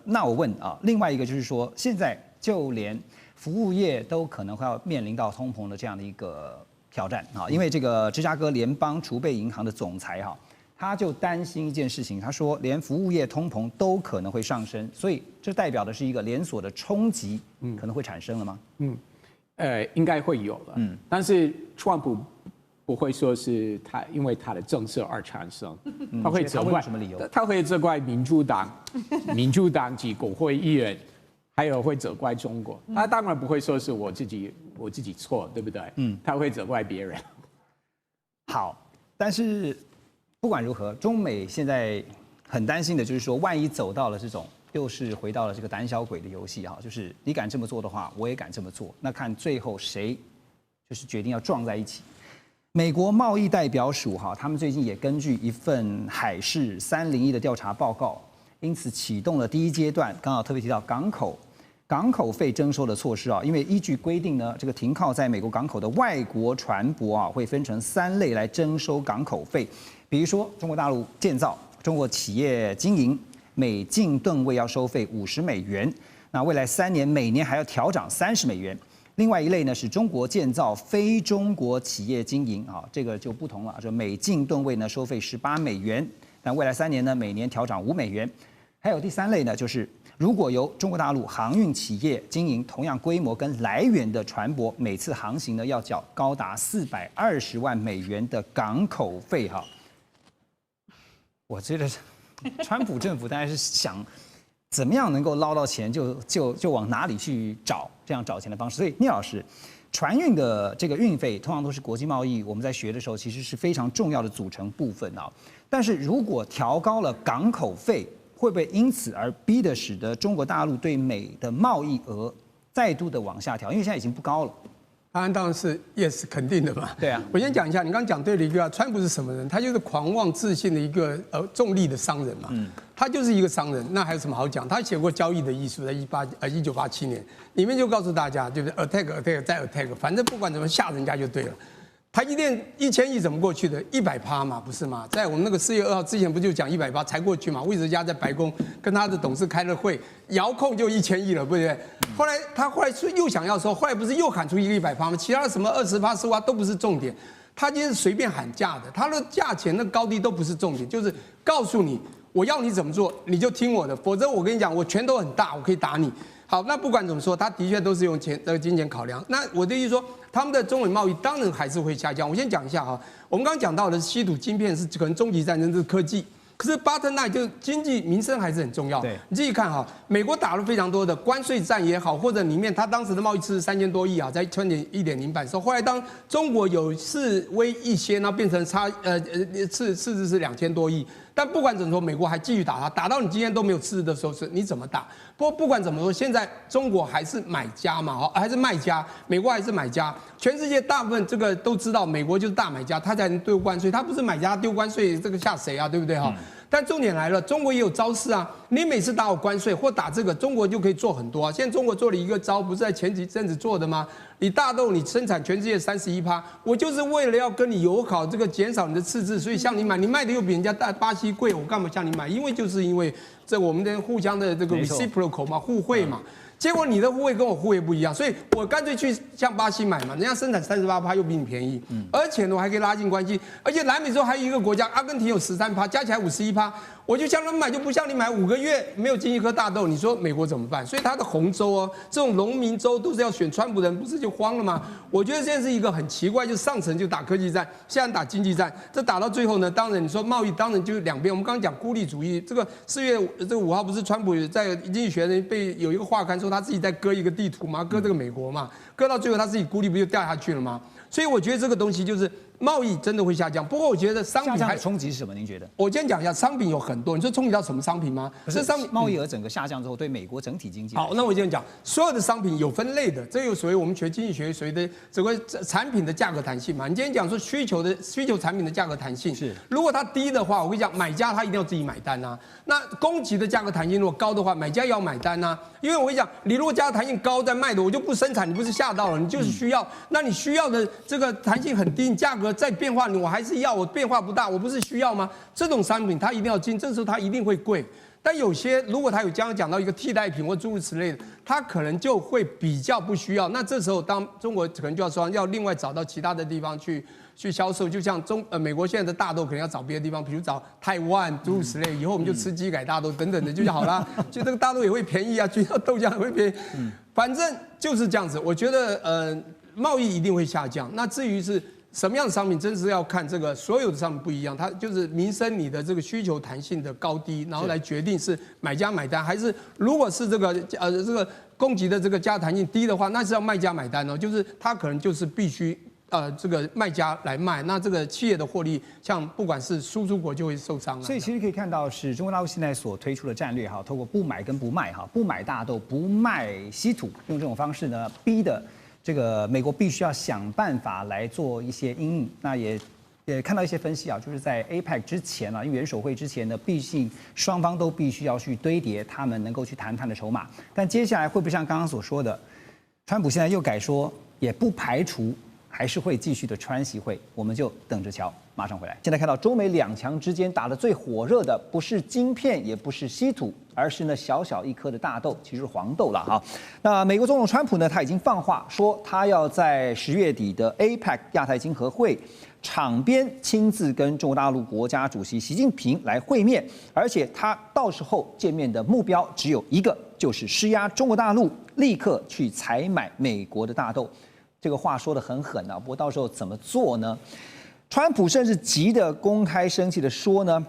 那我问另外一个就是说，现在就连服务业都可能会要面临到通膨的这样的一个挑战啊。因为这个芝加哥联邦储备银行的总裁哈，他就担心一件事情，他说连服务业通膨都可能会上升，所以这代表的是一个连锁的冲击，可能会产生了吗？
应该会有了，但是川普不会说是他因为他的政策而产生，他会责怪
什么理由？
他会责怪民主党及国会议员，还有会责怪中国。他当然不会说是我自己错，对不对？他会责怪别人。
好，但是不管如何，中美现在很担心的就是说，万一走到了这种。又是回到了这个胆小鬼的游戏哈，就是你敢这么做的话，我也敢这么做。那看最后谁就是决定要撞在一起。美国贸易代表署哈，他们最近也根据一份海事301的调查报告，因此启动了第一阶段，刚好特别提到港口费征收的措施啊。因为依据规定呢，这个停靠在美国港口的外国船舶啊，会分成3类来征收港口费，比如说中国大陆建造、中国企业经营。每进吨位要收费50美元，那未来3年每年还要调涨30美元。另外一类呢是中国建造非中国企业经营啊，这个就不同了，就每进吨位呢收费18美元，但未来3年呢每年调涨5美元。还有第3类呢，就是如果由中国大陆航运企业经营同样规模跟来源的船舶，每次航行呢要缴高达420万美元的港口费哈。我觉得。川普政府当然是想怎么样能够捞到钱就往哪里去找，这样找钱的方式。所以聂老师，船运的这个运费通常都是国际贸易我们在学的时候其实是非常重要的组成部分啊。但是如果调高了港口费，会不会因此而逼得使得中国大陆对美的贸易额再度的往下调？因为现在已经不高了。
答案当然是 yes， 肯定的嘛。
对啊，
我先讲一下，你刚刚讲对了一句啊，川普是什么人？他就是狂妄自信的一个重利的商人嘛。他就是一个商人，那还有什么好讲？他写过《交易的艺术》，在1987年，里面就告诉大家，对不对 ？attack 再 attack， 反正不管怎么吓人家就对了。台积电1000亿怎么过去的？100%嘛，不是吗？在我们那个4月2号之前不就讲100%才过去嘛？魏哲家在白宫跟他的董事开了会，遥控就1000亿了，对不对？后来他又想要说，后来不是又喊出一个100%吗？其他的什么20%、15%都不是重点，他今天随便喊价的，他的价钱的高低都不是重点，就是告诉你我要你怎么做，你就听我的，否则我跟你讲，我拳头很大，我可以打你。好，那不管怎么说，他的确都是用金钱考量。那我的意思说，他们的中美贸易当然还是会下降。我先讲一下哈，我们刚刚讲到的稀土晶片是可能终极战争，这是科技。可是 bottom line 就经济民生还是很重要。
对，
你自己看哈，美国打了非常多的关税战也好，或者里面他当时的贸易赤字3000多亿啊，在1.0版的时候，后来当中国有示威一些，然后变成赤字是2000多亿。但不管怎么说，美国还继续打他，打到你今天都没有赤字的时候，是你怎么打？不管怎么说，现在中国还是买家嘛，还是卖家，美国还是买家。全世界大部分这个都知道，美国就是大买家，他才能丢关税，他不是买家丢关税，这个吓谁啊？对不对哈？但重点来了，中国也有招式啊！你每次打我关税或打这个，中国就可以做很多啊。现在中国做了一个招，不是在前几阵子做的吗？你大豆你生产全世界31%，我就是为了要跟你友好，这个减少你的赤字，所以向你买，你卖的又比人家巴西贵，我干嘛向你买？因为这我们的互相的这个 reciprocal 嘛，互惠嘛。结果你的互惠跟我互惠不一样，所以我干脆去向巴西买嘛，人家生产38%又比你便宜，而且呢我还可以拉近关系，而且南美洲还有一个国家阿根廷有13%，加起来51%，我就向他们买，就不像你买5个月没有进一颗大豆，你说美国怎么办？所以他的红州哦，这种农民州都是要选川普人，不是就慌了吗？我觉得现在是一个很奇怪，就上层就打科技战，现在打经济战，这打到最后呢，当然你说贸易当然就是两边，我们刚刚讲孤立主义，这个4月5号不是川普在经济学人被有一个画刊说他自己在割一个地图嘛，割这个美国嘛，割到最后他自己孤立不就掉下去了吗？所以我觉得这个东西就是贸易真的会下降。不过我觉得商品还
冲击是什么？您觉得？
我先讲一下，商品有很多，你说冲击到什么商品吗？
是商品贸易额整个下降之后，对美国整体经济。
好，那我先讲，所有的商品有分类的，这有所谓我们学经济学所谓的整个产品的价格弹性嘛。你今天讲说需求产品的价格弹性
是，
如果它低的话，我跟你讲，买家他一定要自己买单啊。那供给的价格弹性如果高的话，买家也要买单啊。因为我跟你讲，你如果价格弹性高在卖的，我就不生产，你不是吓到了，你就是需要。那你需要的这个弹性很低，你价格再变化，我还是要，我变化不大，我不是需要吗？这种商品它一定要进，这时候它一定会贵。但有些如果他有刚刚讲到一个替代品或诸如此类的，他可能就会比较不需要。那这时候当中国可能就要说要另外找到其他的地方去销售，就像美国现在的大豆可能要找别的地方，比如找台湾诸如此类，以后我们就吃基改大豆等等的就好啦。就这个大豆也会便宜啊，就像豆浆也会便宜，反正就是这样子。我觉得贸易一定会下降。那至于是什么样的商品，真是要看这个所有的商品不一样，它就是民生你的这个需求弹性的高低，然后来决定是买家买单，还是如果是这个供给的这个价格弹性低的话，那是要卖家买单哦，就是它可能就是必须这个卖家来卖，那这个企业的获利，像不管是输出国就会受伤了。
所以其实可以看到，是中国大陆现在所推出的战略哈，透过不买跟不卖哈，不买大豆，不卖稀土，用这种方式呢，逼的这个美国必须要想办法来做一些因应。那也看到一些分析啊，就是在 APEC 之前啊，因为元首会之前呢，毕竟双方都必须要去堆叠他们能够去谈判的筹码。但接下来会不会像刚刚所说的，川普现在又改说，也不排除还是会继续的川习会，我们就等着瞧。马上回来。现在看到中美两强之间打得最火热的，不是晶片，也不是稀土，而是呢小小一颗的大豆，其实是黄豆了哈。那美国总统川普呢，他已经放话说，他要在10月底的 APEC 亚太经合会场边亲自跟中国大陆国家主席习近平来会面，而且他到时候见面的目标只有一个，就是施压中国大陆立刻去采买美国的大豆。这个话说得很狠啊，不过到时候怎么做呢？川普甚至急得公开生气的说呢，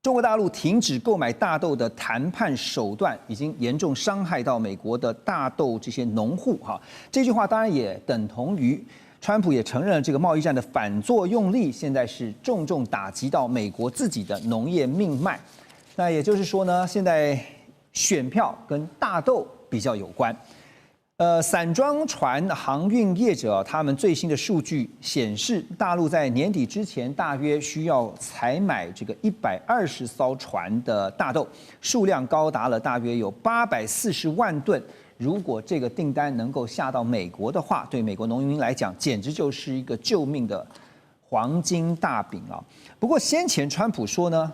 中国大陆停止购买大豆的谈判手段已经严重伤害到美国的大豆这些农户哈。这句话当然也等同于川普也承认了这个贸易战的反作用力，现在是重重打击到美国自己的农业命脉。那也就是说呢，现在选票跟大豆比较有关。散装船航运业者他们最新的数据显示，大陆在年底之前大约需要采买这个120艘船的大豆，数量高达了大约有840万吨。如果这个订单能够下到美国的话，对美国农民来讲，简直就是一个救命的黄金大饼啊！不过先前川普说呢，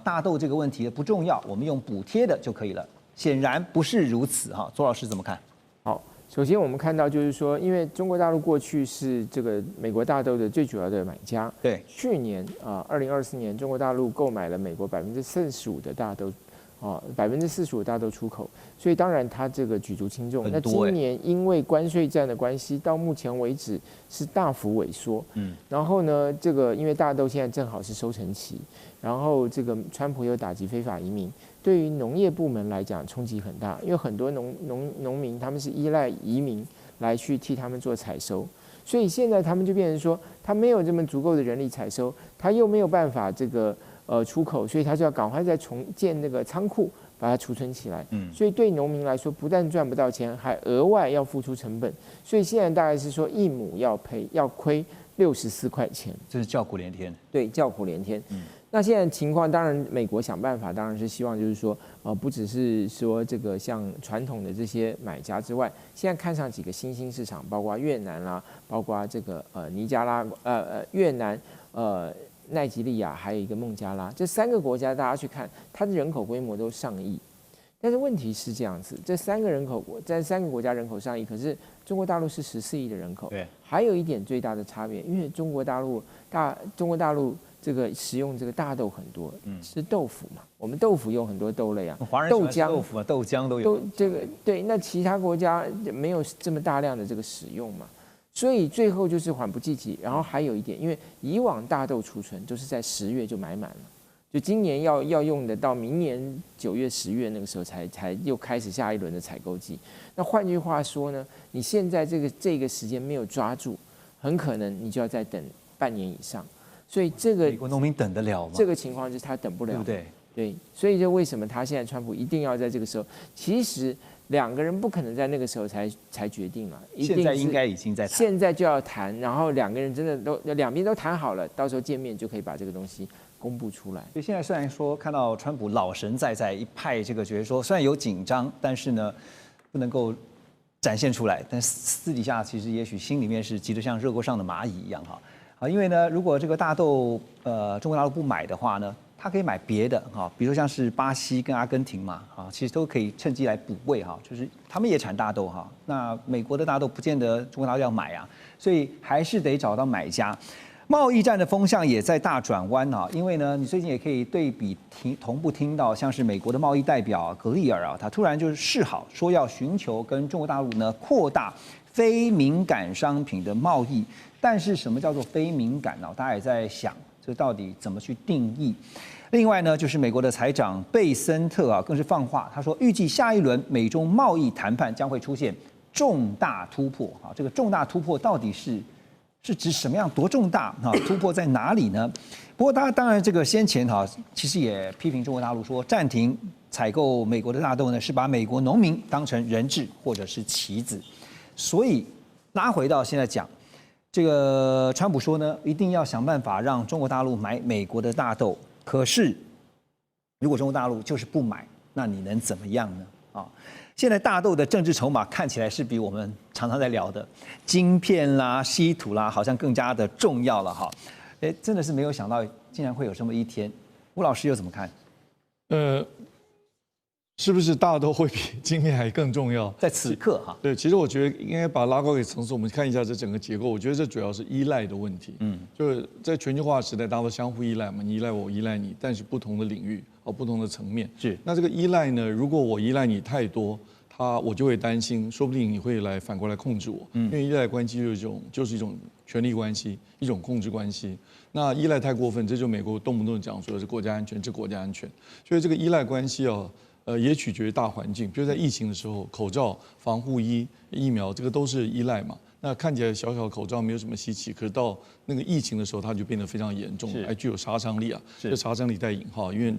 大豆这个问题不重要，我们用补贴的就可以了。显然不是如此哈，左老师怎么看？
好，首先我们看到就是说，因为中国大陆过去是这个美国大豆的最主要的买家，
对，
去年2024年中国大陆购买了美国45%的大豆，45%大豆出口，所以当然它这个举足轻重。那今年因为关税战的关系，到目前为止是大幅萎缩。然后呢，这个因为大豆现在正好是收成期，然后这个川普又打击非法移民。对于农业部门来讲冲击很大，因为很多农民他们是依赖移民来去替他们做采收，所以现在他们就变成说，他没有这么足够的人力采收，他又没有办法这个出口，所以他就要赶快再重建那个仓库，把它储存起来。所以对农民来说，不但赚不到钱，还额外要付出成本。所以现在大概是说一亩要亏64块钱，
这是叫苦连天。
对，叫苦连天。那现在情况，当然美国想办法，当然是希望就是说，不只是说这个像传统的这些买家之外，现在看上几个新兴市场，包括越南啦，包括这个尼加拉越南奈及利亚，还有一个孟加拉，这3个国家大家去看，它的人口规模都上亿。但是问题是这样子，这3个国家人口上亿，可是中国大陆是14亿的人口。
对，
还有一点最大的差别，因为中国大陆这个食用这个大豆很多，吃豆腐嘛，我们豆腐有很多豆类啊，豆浆、
豆腐啊、豆浆都有。
这个对，那其他国家没有这么大量的这个使用嘛，所以最后就是缓不济急。然后还有一点，因为以往大豆储存都是在10月就买满了，就今年要用的到明年9月、10月那个时候才又开始下一轮的采购季。那换句话说呢，你现在这个时间没有抓住，很可能你就要再等半年以上。所以这个
美国农民等得了吗？
这个情况就是他等不了，
对不对？
对，所以就为什么他现在川普一定要在这个时候？其实2个人不可能在那个时候才决定了，
现在应该已经在谈，
现在就要谈，然后2个人真的都两边都谈好了，到时候见面就可以把这个东西公布出来。
所以现在虽然说看到川普老神在一派这个觉得说，虽然有紧张，但是呢不能够展现出来，但私底下其实也许心里面是急得像热锅上的蚂蚁一样哈。因为呢，如果这个大豆中国大陆不买的话呢，它可以买别的哈，比如说像是巴西跟阿根廷嘛，啊，其实都可以趁机来补位哈，就是他们也产大豆哈，那美国的大豆不见得中国大陆要买啊，所以还是得找到买家。贸易战的风向也在大转弯啊，因为呢，你最近也可以对比同步听到，像是美国的贸易代表格利尔啊，他突然就是示好，说要寻求跟中国大陆呢扩大非敏感商品的贸易。但是什么叫做非敏感呢？大家也在想，这到底怎么去定义？另外呢，就是美国的财长贝森特啊，更是放话，他说预计下一轮美中贸易谈判将会出现重大突破啊。这个重大突破到底是指什么样多重大啊？突破在哪里呢？不过当然这个先前哈，其实也批评中国大陆说暂停采购美国的大豆呢，是把美国农民当成人质或者是棋子。所以拉回到现在讲，这个川普说呢，一定要想办法让中国大陆买美国的大豆。可是，如果中国大陆就是不买，那你能怎么样呢？啊，现在大豆的政治筹码看起来是比我们常常在聊的晶片啦、稀土啦，好像更加的重要了哈。哎，真的是没有想到，竟然会有这么一天。吴老师又怎么看？
是不是大豆会比晶片还更重要？
在此刻哈，
对，其实我觉得应该把它拉高给层次，我们看一下这整个结构。我觉得这主要是依赖的问题。就是在全球化时代，大家都相互依赖嘛，你依赖我，我依赖你，但是不同的领域不同的层面。
是。
那这个依赖呢，如果我依赖你太多，我就会担心，说不定你会来反过来控制我。因为依赖关系就是一种权力关系，一种控制关系。那依赖太过分，这就美国动不动讲说是国家安全，这国家安全。所以这个依赖关系也取决于大环境，比如在疫情的时候，口罩、防护衣、疫苗，这个都是依赖嘛。那看起来小小的口罩没有什么稀奇，可是到那个疫情的时候，它就变得非常严重，还具有杀伤力啊。这杀伤力带引号，因为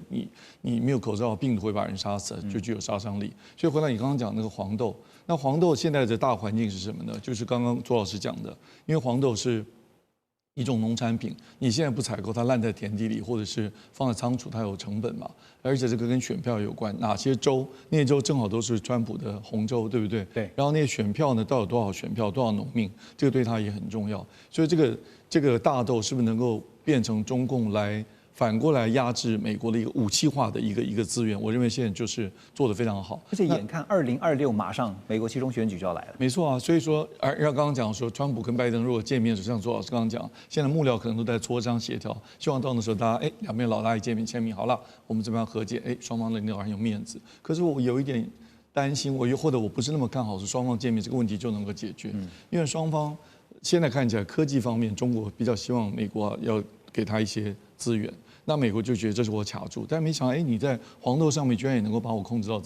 你没有口罩，病毒会把人杀死，就具有杀伤力。所以回到你刚刚讲那个黄豆，那黄豆现在的大环境是什么呢？就是刚刚左老师讲的，因为黄豆是一种农产品，你现在不采购，它烂在田地里，或者是放在仓储，它有成本嘛。而且这个跟选票有关，哪些州那些州正好都是川普的红州，对不对？
对。
然后那些选票呢，到底有多少选票，多少农民，这个对他也很重要。所以这个大豆是不是能够变成中共来反过来压制美国的一个武器化的一个资源？我认为现在就是做得非常好。
而且眼看2026马上美国期中选举就要来了。
没错啊，所以说，刚刚讲说，川普跟拜登如果见面，就像左老师刚刚讲，现在幕僚可能都在磋商协调，希望到那时候大家两边老大一见面签名，好了，我们这边和解，双方的领导人有面子。可是我有一点担心，或者我不是那么看好是双方见面这个问题就能够解决，因为双方现在看起来科技方面，中国比较希望美国要给他一些资源。那美国就觉得这是我卡住，但没想到，你在黄豆上面居然也能够把我控制到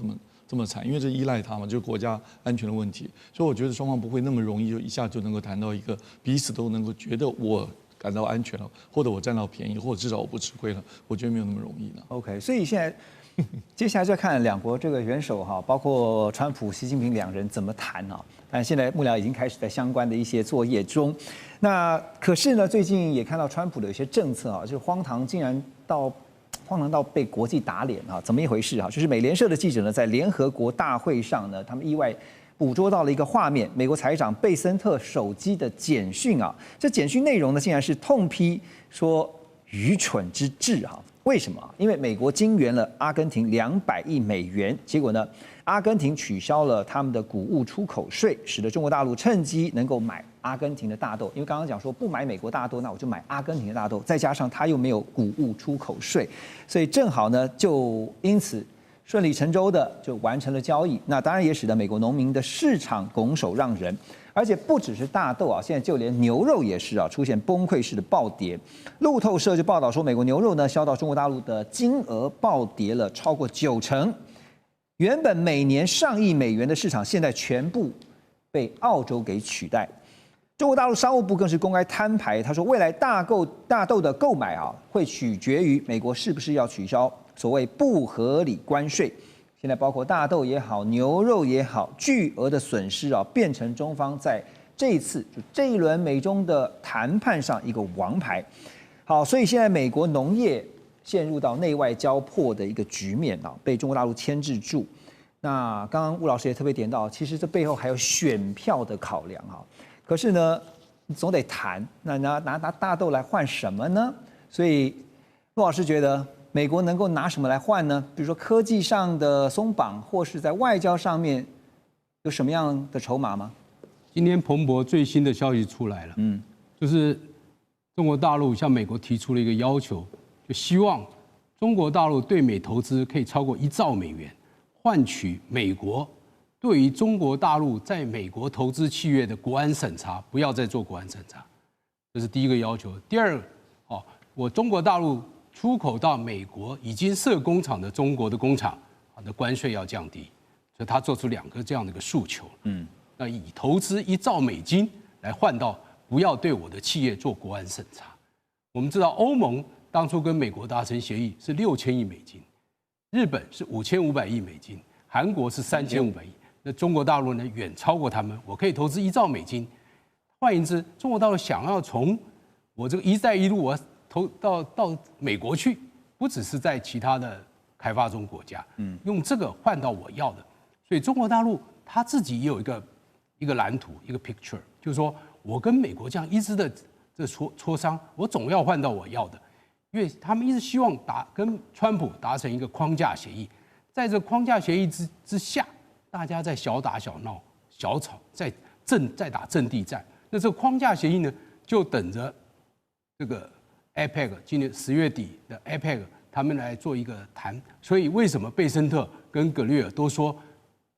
这么惨，因为这依赖它嘛，就是国家安全的问题。所以我觉得双方不会那么容易就一下就能够谈到一个彼此都能够觉得我感到安全了，或者我占到便宜，或者至少我不吃亏了。我觉得没有那么容易呢。
OK， 所以现在接下来就要看两国这个元首哈，包括川普、习近平两人怎么谈啊。但现在幕僚已经开始在相关的一些作业中。那可是呢，最近也看到川普的一些政策啊，就是荒唐到被国际打脸啊，怎么一回事啊？就是美联社的记者呢，在联合国大会上呢，他们意外捕捉到了一个画面，美国财长贝森特手机的简讯啊，这简讯内容呢，竟然是痛批说愚蠢之至哈。为什么？因为美国金援了阿根廷200亿美元，结果呢，阿根廷取消了他们的谷物出口税，使得中国大陆趁机能够买阿根廷的大豆。因为刚刚讲说不买美国大豆，那我就买阿根廷的大豆，再加上它又没有谷物出口税，所以正好呢，就因此顺理成章的就完成了交易。那当然也使得美国农民的市场拱手让人。而且不只是大豆啊，现在就连牛肉也是啊，出现崩溃式的暴跌。路透社就报道说，美国牛肉呢销到中国大陆的金额暴跌了超过90%，原本每年上亿美元的市场，现在全部被澳洲给取代。中国大陆商务部更是公开摊牌，他说未来大豆的购买啊，会取决于美国是不是要取消所谓不合理关税。现在包括大豆也好，牛肉也好，巨额的损失啊，变成中方在这一轮美中的谈判上一个王牌。好，所以现在美国农业陷入到内外交迫的一个局面啊，被中国大陆牵制住。那刚刚吴老师也特别点到，其实这背后还有选票的考量啊。可是呢，总得谈，那拿大豆来换什么呢？所以陆老师觉得美国能够拿什么来换呢？比如说科技上的松绑，或是在外交上面有什么样的筹码吗？
今天彭博最新的消息出来了，就是中国大陆向美国提出了一个要求，就希望中国大陆对美投资可以超过1兆美元，换取美国对于中国大陆在美国投资企业的国安审查，不要再做国安审查，这是第一个要求。第二，我中国大陆出口到美国已经设工厂的中国的工厂的关税要降低，所以他做出2个这样的一个诉求。那以投资1兆美金来换到不要对我的企业做国安审查。我们知道欧盟当初跟美国达成协议是6000亿美金，日本是5500亿美金，韩国是3500亿。那中国大陆呢远超过他们，我可以投资1兆美金。换言之，中国大陆想要从我这个一带一路我投到美国去，不只是在其他的开发中国家，用这个换到我要的。所以中国大陆他自己也有一个蓝图，一个 picture， 就是说我跟美国这样一直的这磋商，我总要换到我要的，因为他们一直希望跟川普达成一个框架协议，在这框架协议之下，大家在小打小闹、小吵，在打阵地战。那这个框架协议呢，就等着这个 APEC 今年10月底的 APEC 他们来做一个谈。所以为什么贝森特跟葛略尔都说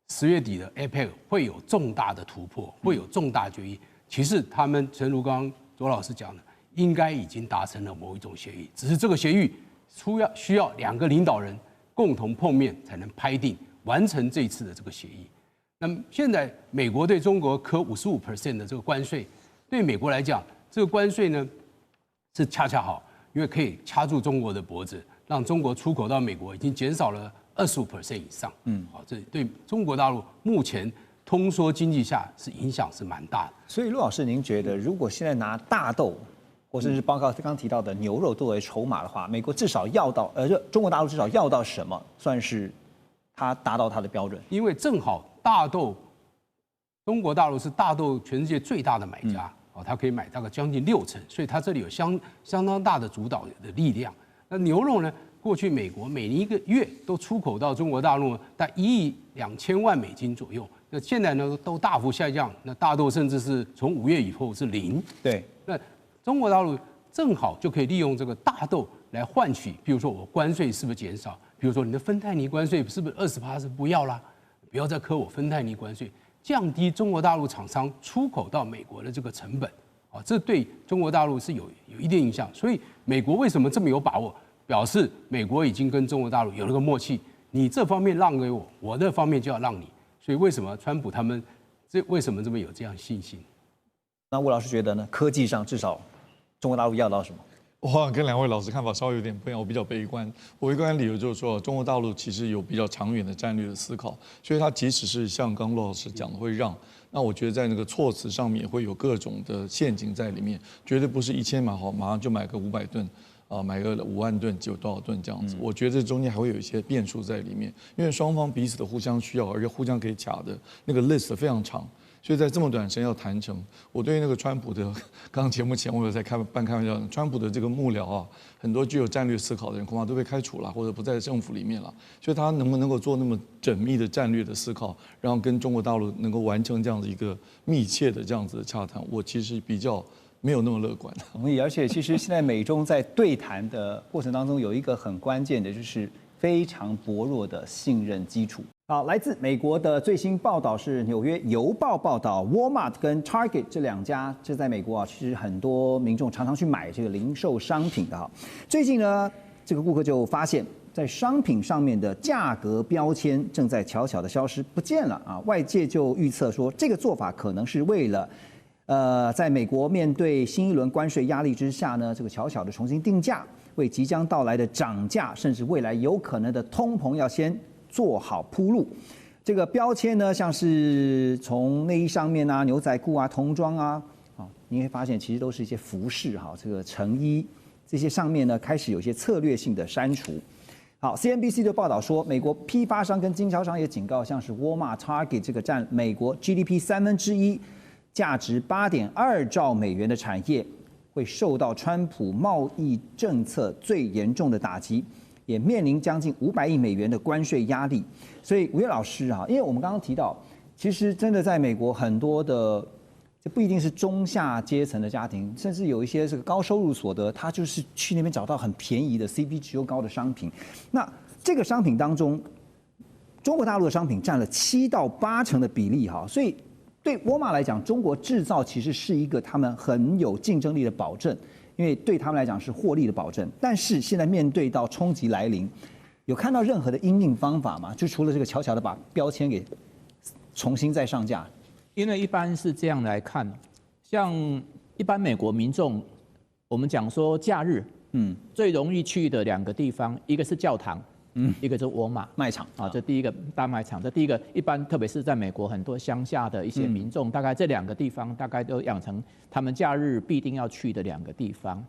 10月底的 APEC 会有重大的突破，会有重大决议？其实他们诚如刚刚左老师讲的，应该已经达成了某一种协议，只是这个协议需要2个领导人共同碰面才能拍定完成这一次的这个协议。那么现在美国对中国科55% 的这个关税，对美国来讲，这个关税呢是恰恰好，因为可以掐住中国的脖子，让中国出口到美国已经减少了25% 以上。好，这对中国大陆目前通缩经济下影响是蛮大的。
所以陆老师，您觉得如果现在拿大豆，或者是包括刚刚提到的牛肉作为筹码的话，美国至少要到中国大陆至少要到什么算是它达到它的标准？
因为正好大豆，中国大陆是大豆全世界最大的买家，它可以买大概将近60%，所以它这里有相当大的主导的力量。那牛肉呢？过去美国每一个月都出口到中国大陆大概1亿2千万美金左右，那现在呢都大幅下降，那大豆甚至是从5月以后是0。
对，
那中国大陆正好就可以利用这个大豆来换取，比如说我关税是不是减少？比如说你的芬太尼关税是不是20%是不要啦？不要再扣我芬太尼关税，降低中国大陆厂商出口到美国的这个成本，这对中国大陆是有一定影响。所以美国为什么这么有把握？表示美国已经跟中国大陆有了个默契，你这方面让给我，我那方面就要让你。所以为什么川普他们为什么这么有这样信心？
那吴老师觉得呢？科技上至少中国大陆要到什么？
我好像跟2位老师看法稍微有点不一样，我比较悲观。我悲观的理由就是说，中国大陆其实有比较长远的战略的思考，所以它即使是像刚陆老师讲的会让，那我觉得在那个措辞上面会有各种的陷阱在里面，绝对不是1000马好马上就买个500吨。买个5万吨就有多少吨这样子，我觉得这中间还会有一些变数在里面，因为双方彼此的互相需要，而且互相可以卡的那个 list 非常长，所以在这么短时间要谈成，我对那个川普的，刚刚节目前我有在开玩笑，川普的这个幕僚啊，很多具有战略思考的人恐怕都被开除了，或者不在政府里面了，所以他能不能够做那么缜密的战略的思考，然后跟中国大陆能够完成这样子一个密切的这样子的洽谈，我其实比较没有那么乐观。
同意，而且其实现在美中在对谈的过程当中，有一个很关键的，就是非常薄弱的信任基础。好，来自美国的最新报道是《纽约邮报》报道 ，Walmart 跟 Target 这2家，这在美国其实很多民众常常去买这个零售商品的最近呢，这个顾客就发现，在商品上面的价格标签正在悄悄的消失不见了外界就预测说，这个做法可能是为了在美国面对新一轮关税压力之下呢，这个悄悄的重新定价，为即将到来的涨价，甚至未来有可能的通膨要先做好铺路。这个标签呢，像是从内衣上面牛仔裤童装你会发现其实都是一些服饰这个成衣这些上面呢，开始有一些策略性的删除。好 ，CNBC 就报道说，美国批发商跟经销商也警告，像是 Walmart、Target 这个占美国 GDP 1/3。价值8.2兆美元的产业会受到川普贸易政策最严重的打击，也面临将近500亿美元的关税压力。所以吴岳老师啊，因为我们刚刚提到，其实真的在美国很多的，这不一定是中下阶层的家庭，甚至有一些这个高收入所得，他就是去那边找到很便宜的 CP 值又高的商品。那这个商品当中，中国大陆的商品占了7到8成的比例哈，所以对沃尔玛来讲，中国制造其实是一个他们很有竞争力的保证，因为对他们来讲是获利的保证。但是现在面对到冲击来临，有看到任何的因应方法吗？就除了这个悄悄的把标签给重新再上架？
因为一般是这样来看，像一般美国民众，我们讲说假日，最容易去的2个地方，一个是教堂，一个是沃尔玛
卖场
啊，这第一个大卖场。这第一个一般，特别是在美国很多乡下的一些民众，大概这2个地方大概都养成他们假日必定要去的2个地方。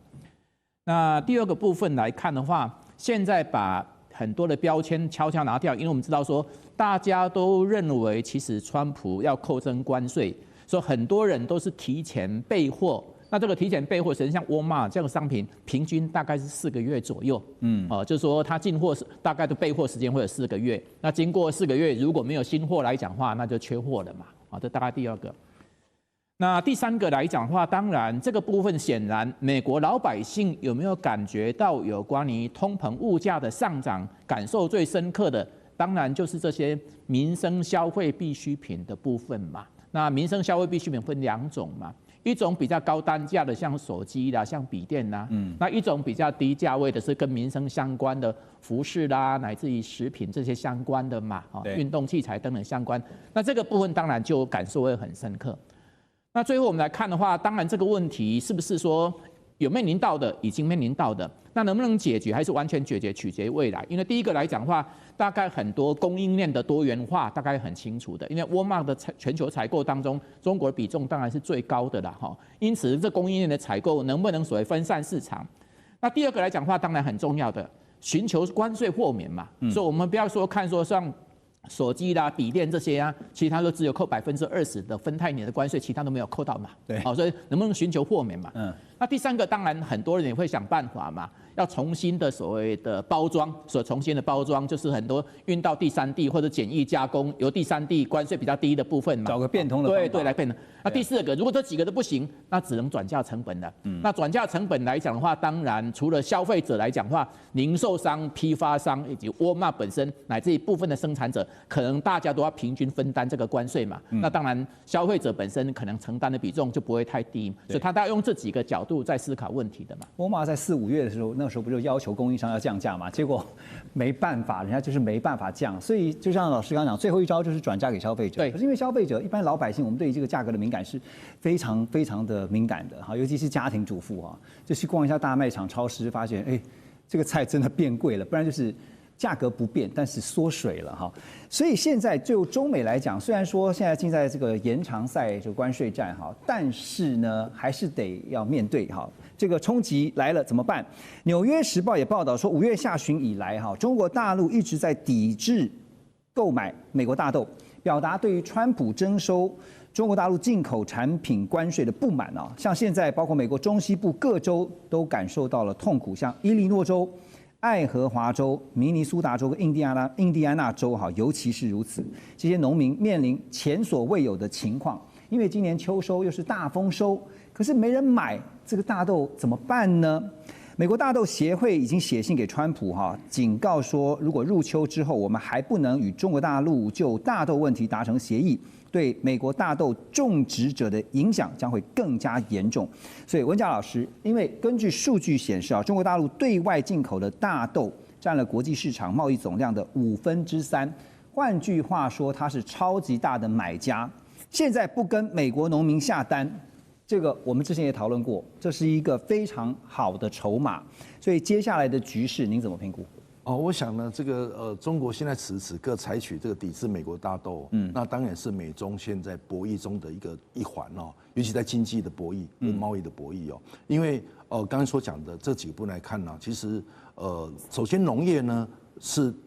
那第二个部分来看的话，现在把很多的标签悄悄拿掉，因为我们知道说，大家都认为其实川普要扣征关税，所以很多人都是提前备货。那这个提前备货，实际上沃尔玛这个商品平均大概是4个月左右，就是说它进货大概的备货时间会有4个月。那经过4个月，如果没有新货来讲的话，那就缺货了嘛，这大概第2个。那第3个来讲的话，当然这个部分显然美国老百姓有没有感觉到有关于通膨物价的上涨，感受最深刻的，当然就是这些民生消费必需品的部分嘛。那民生消费必需品分2种嘛，一种比较高单价的，像手机啦、像笔电啦，那一种比较低价位的是跟民生相关的服饰啦，乃至于食品这些相关的嘛，运动器材等等相关。那这个部分当然就感受会很深刻。那最后我们来看的话，当然这个问题是不是说有面临到的，已经面临到的，那能不能解决，还是完全解决，取决于未来。因为第一个来讲的话，大概很多供应链的多元化大概很清楚的，因为沃尔玛的全球采购当中，中国的比重当然是最高的啦，因此这供应链的采购能不能所谓分散市场？那第二个来讲的话，当然很重要的，寻求关税豁免嘛，所以我们不要说看说像手机啦、笔电这些啊，其他都只有扣20%的芬太尼的关税，其他都没有扣到嘛。
对，
所以能不能寻求豁免嘛？那第3个，当然很多人也会想办法嘛，要重新的所谓的包装，重新的包装就是很多运到第3地或者简易加工，由第3地关税比较低的部分嘛，
找个变通的方法。
对，来变通。那第4个，如果这几个都不行，那只能转嫁成本了。那转嫁成本来讲的话，当然除了消费者来讲的话，零售商、批发商以及沃尔玛本身，乃至一部分的生产者，可能大家都要平均分担这个关税嘛。那当然消费者本身可能承担的比重就不会太低，所以他大概用这几个角度在思考问题的嘛。
沃尔玛在4、5月的时候，那时候不就要求供应商要降价嘛？结果没办法，人家就是没办法降，所以就像老师刚刚讲，最后一招就是转嫁给消费者。
对，
可是因为消费者一般老百姓，我们对于这个价格的敏感是非常非常的敏感的哈，尤其是家庭主妇啊，就去逛一下大卖场、超市，发现这个菜真的变贵了，不然就是价格不变，但是缩水了哈。所以现在就中美来讲，虽然说现在正在这个延长赛这个关税战哈，但是呢还是得要面对哈。这个冲击来了怎么办？《纽约时报》也报道说，5月下旬以来哈，中国大陆一直在抵制购买美国大豆，表达对于川普征收中国大陆进口产品关税的不满啊。像现在包括美国中西部各州都感受到了痛苦，像伊利诺州、爱荷华州、明尼苏达州跟印第安纳州哈，尤其是如此，这些农民面临前所未有的情况，因为今年秋收又是大丰收，可是没人买这个大豆怎么办呢？美国大豆协会已经写信给川普哈，警告说，如果入秋之后我们还不能与中国大陆就大豆问题达成协议，对美国大豆种植者的影响将会更加严重。所以文甲老师，因为根据数据显示啊，中国大陆对外进口的大豆占了国际市场贸易总量的3%，换句话说，它是超级大的买家。现在不跟美国农民下单，这个我们之前也讨论过，这是一个非常好的筹码。所以接下来的局势您怎么评估？
我想呢，这个中国现在此时此刻采取这个抵制美国大豆，那当然是美中现在博弈中的一环哦，尤其在经济的博弈跟贸易的博弈哦。因为刚才所讲的这几个部分来看呢，其实首先农业呢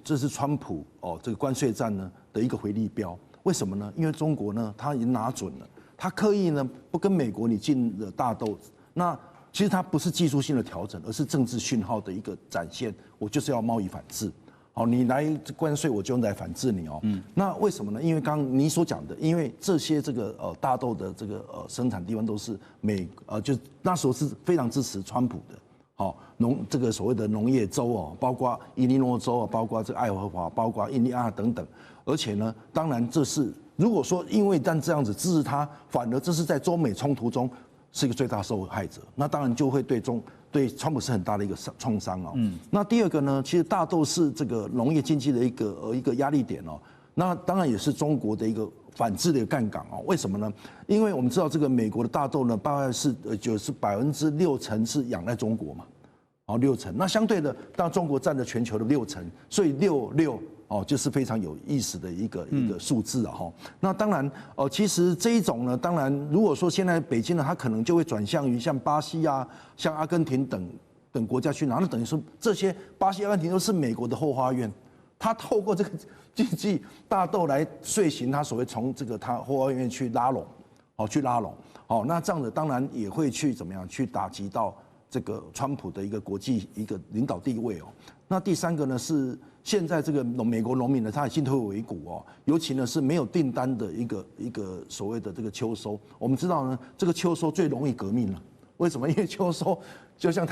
这是川普这个关税战呢的一个回力标。为什么呢？因为中国呢他已经拿准了，他刻意呢不跟美国你进了大豆，那其实它不是技术性的调整，而是政治讯号的一个展现。我就是要贸易反制，好，你来关税我就来反制你哦。那为什么呢？因为刚刚你所讲的，因为这些这个大豆的这个生产地方都是就那时候是非常支持川普的。好，这个所谓的农业州哦，包括伊利诺州啊，包括这个爱荷华，包括印第安等等。而且呢，当然这是如果说因为这样子支持他，反而这是在中美冲突中是一个最大受害者，那当然就会对川普是很大的一个创伤哦。那第二个呢，其实大豆是这个农业经济的一个压力点哦。那当然也是中国的一个反制的一个杠杆哦。为什么呢？因为我们知道这个美国的大豆呢，大概是60%是仰赖中国嘛，哦60%。那相对的，当然中国占了全球的60%，所以66哦就是非常有意思的一个数字啊哈。那当然其实这一种呢，当然如果说现在北京呢，它可能就会转向于像巴西啊、像阿根廷等国家去拿，那等于说这些巴西、阿根廷都是美国的后花园，它透过这个经济大豆来遂行它所谓从这个它后花园去拉拢，好，那这样子当然也会去怎么样去打击到这个川普的一个国际一个领导地位哦。那第三个呢是现在这个美国农民呢，他已经退为谷哦，尤其呢是没有订单的一个所谓的这个秋收。我们知道呢，这个秋收最容易革命了。为什么？因为秋收就像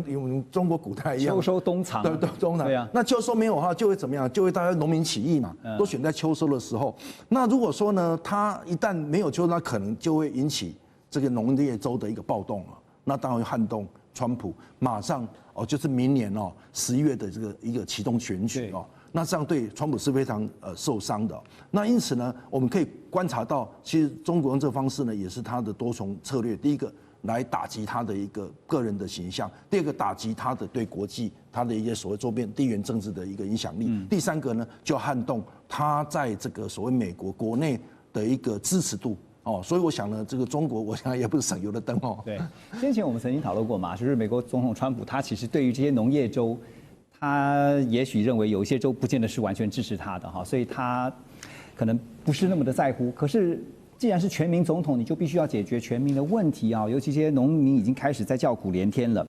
我们中国古代一样，
秋收冬藏，
对冬藏。对啊，那秋收没有的话，就会怎么样？就会大家农民起义嘛，都选在秋收的时候。那如果说呢，他一旦没有秋收，那可能就会引起这个农业州的一个暴动了。那当然会撼动川普，马上就是明年11月的这个一个启动选举哦。那这样对川普是非常受伤的。那因此呢，我们可以观察到，其实中国用这个方式呢，也是他的多重策略。第一个，来打击他的一个个人的形象；第二个，打击他的对国际他的一些所谓周边地缘政治的一个影响力；第三个呢，就撼动他在这个所谓美国国内的一个支持度。所以我想呢，这个中国，我想也不是省油的灯哦。
对，先前我们曾经讨论过嘛，就是美国总统川普，他其实对于这些农业州，他也许认为有一些州不见得是完全支持他的哈，所以他可能不是那么的在乎。可是既然是全民总统，你就必须要解决全民的问题啊，尤其这些农民已经开始在叫苦连天了。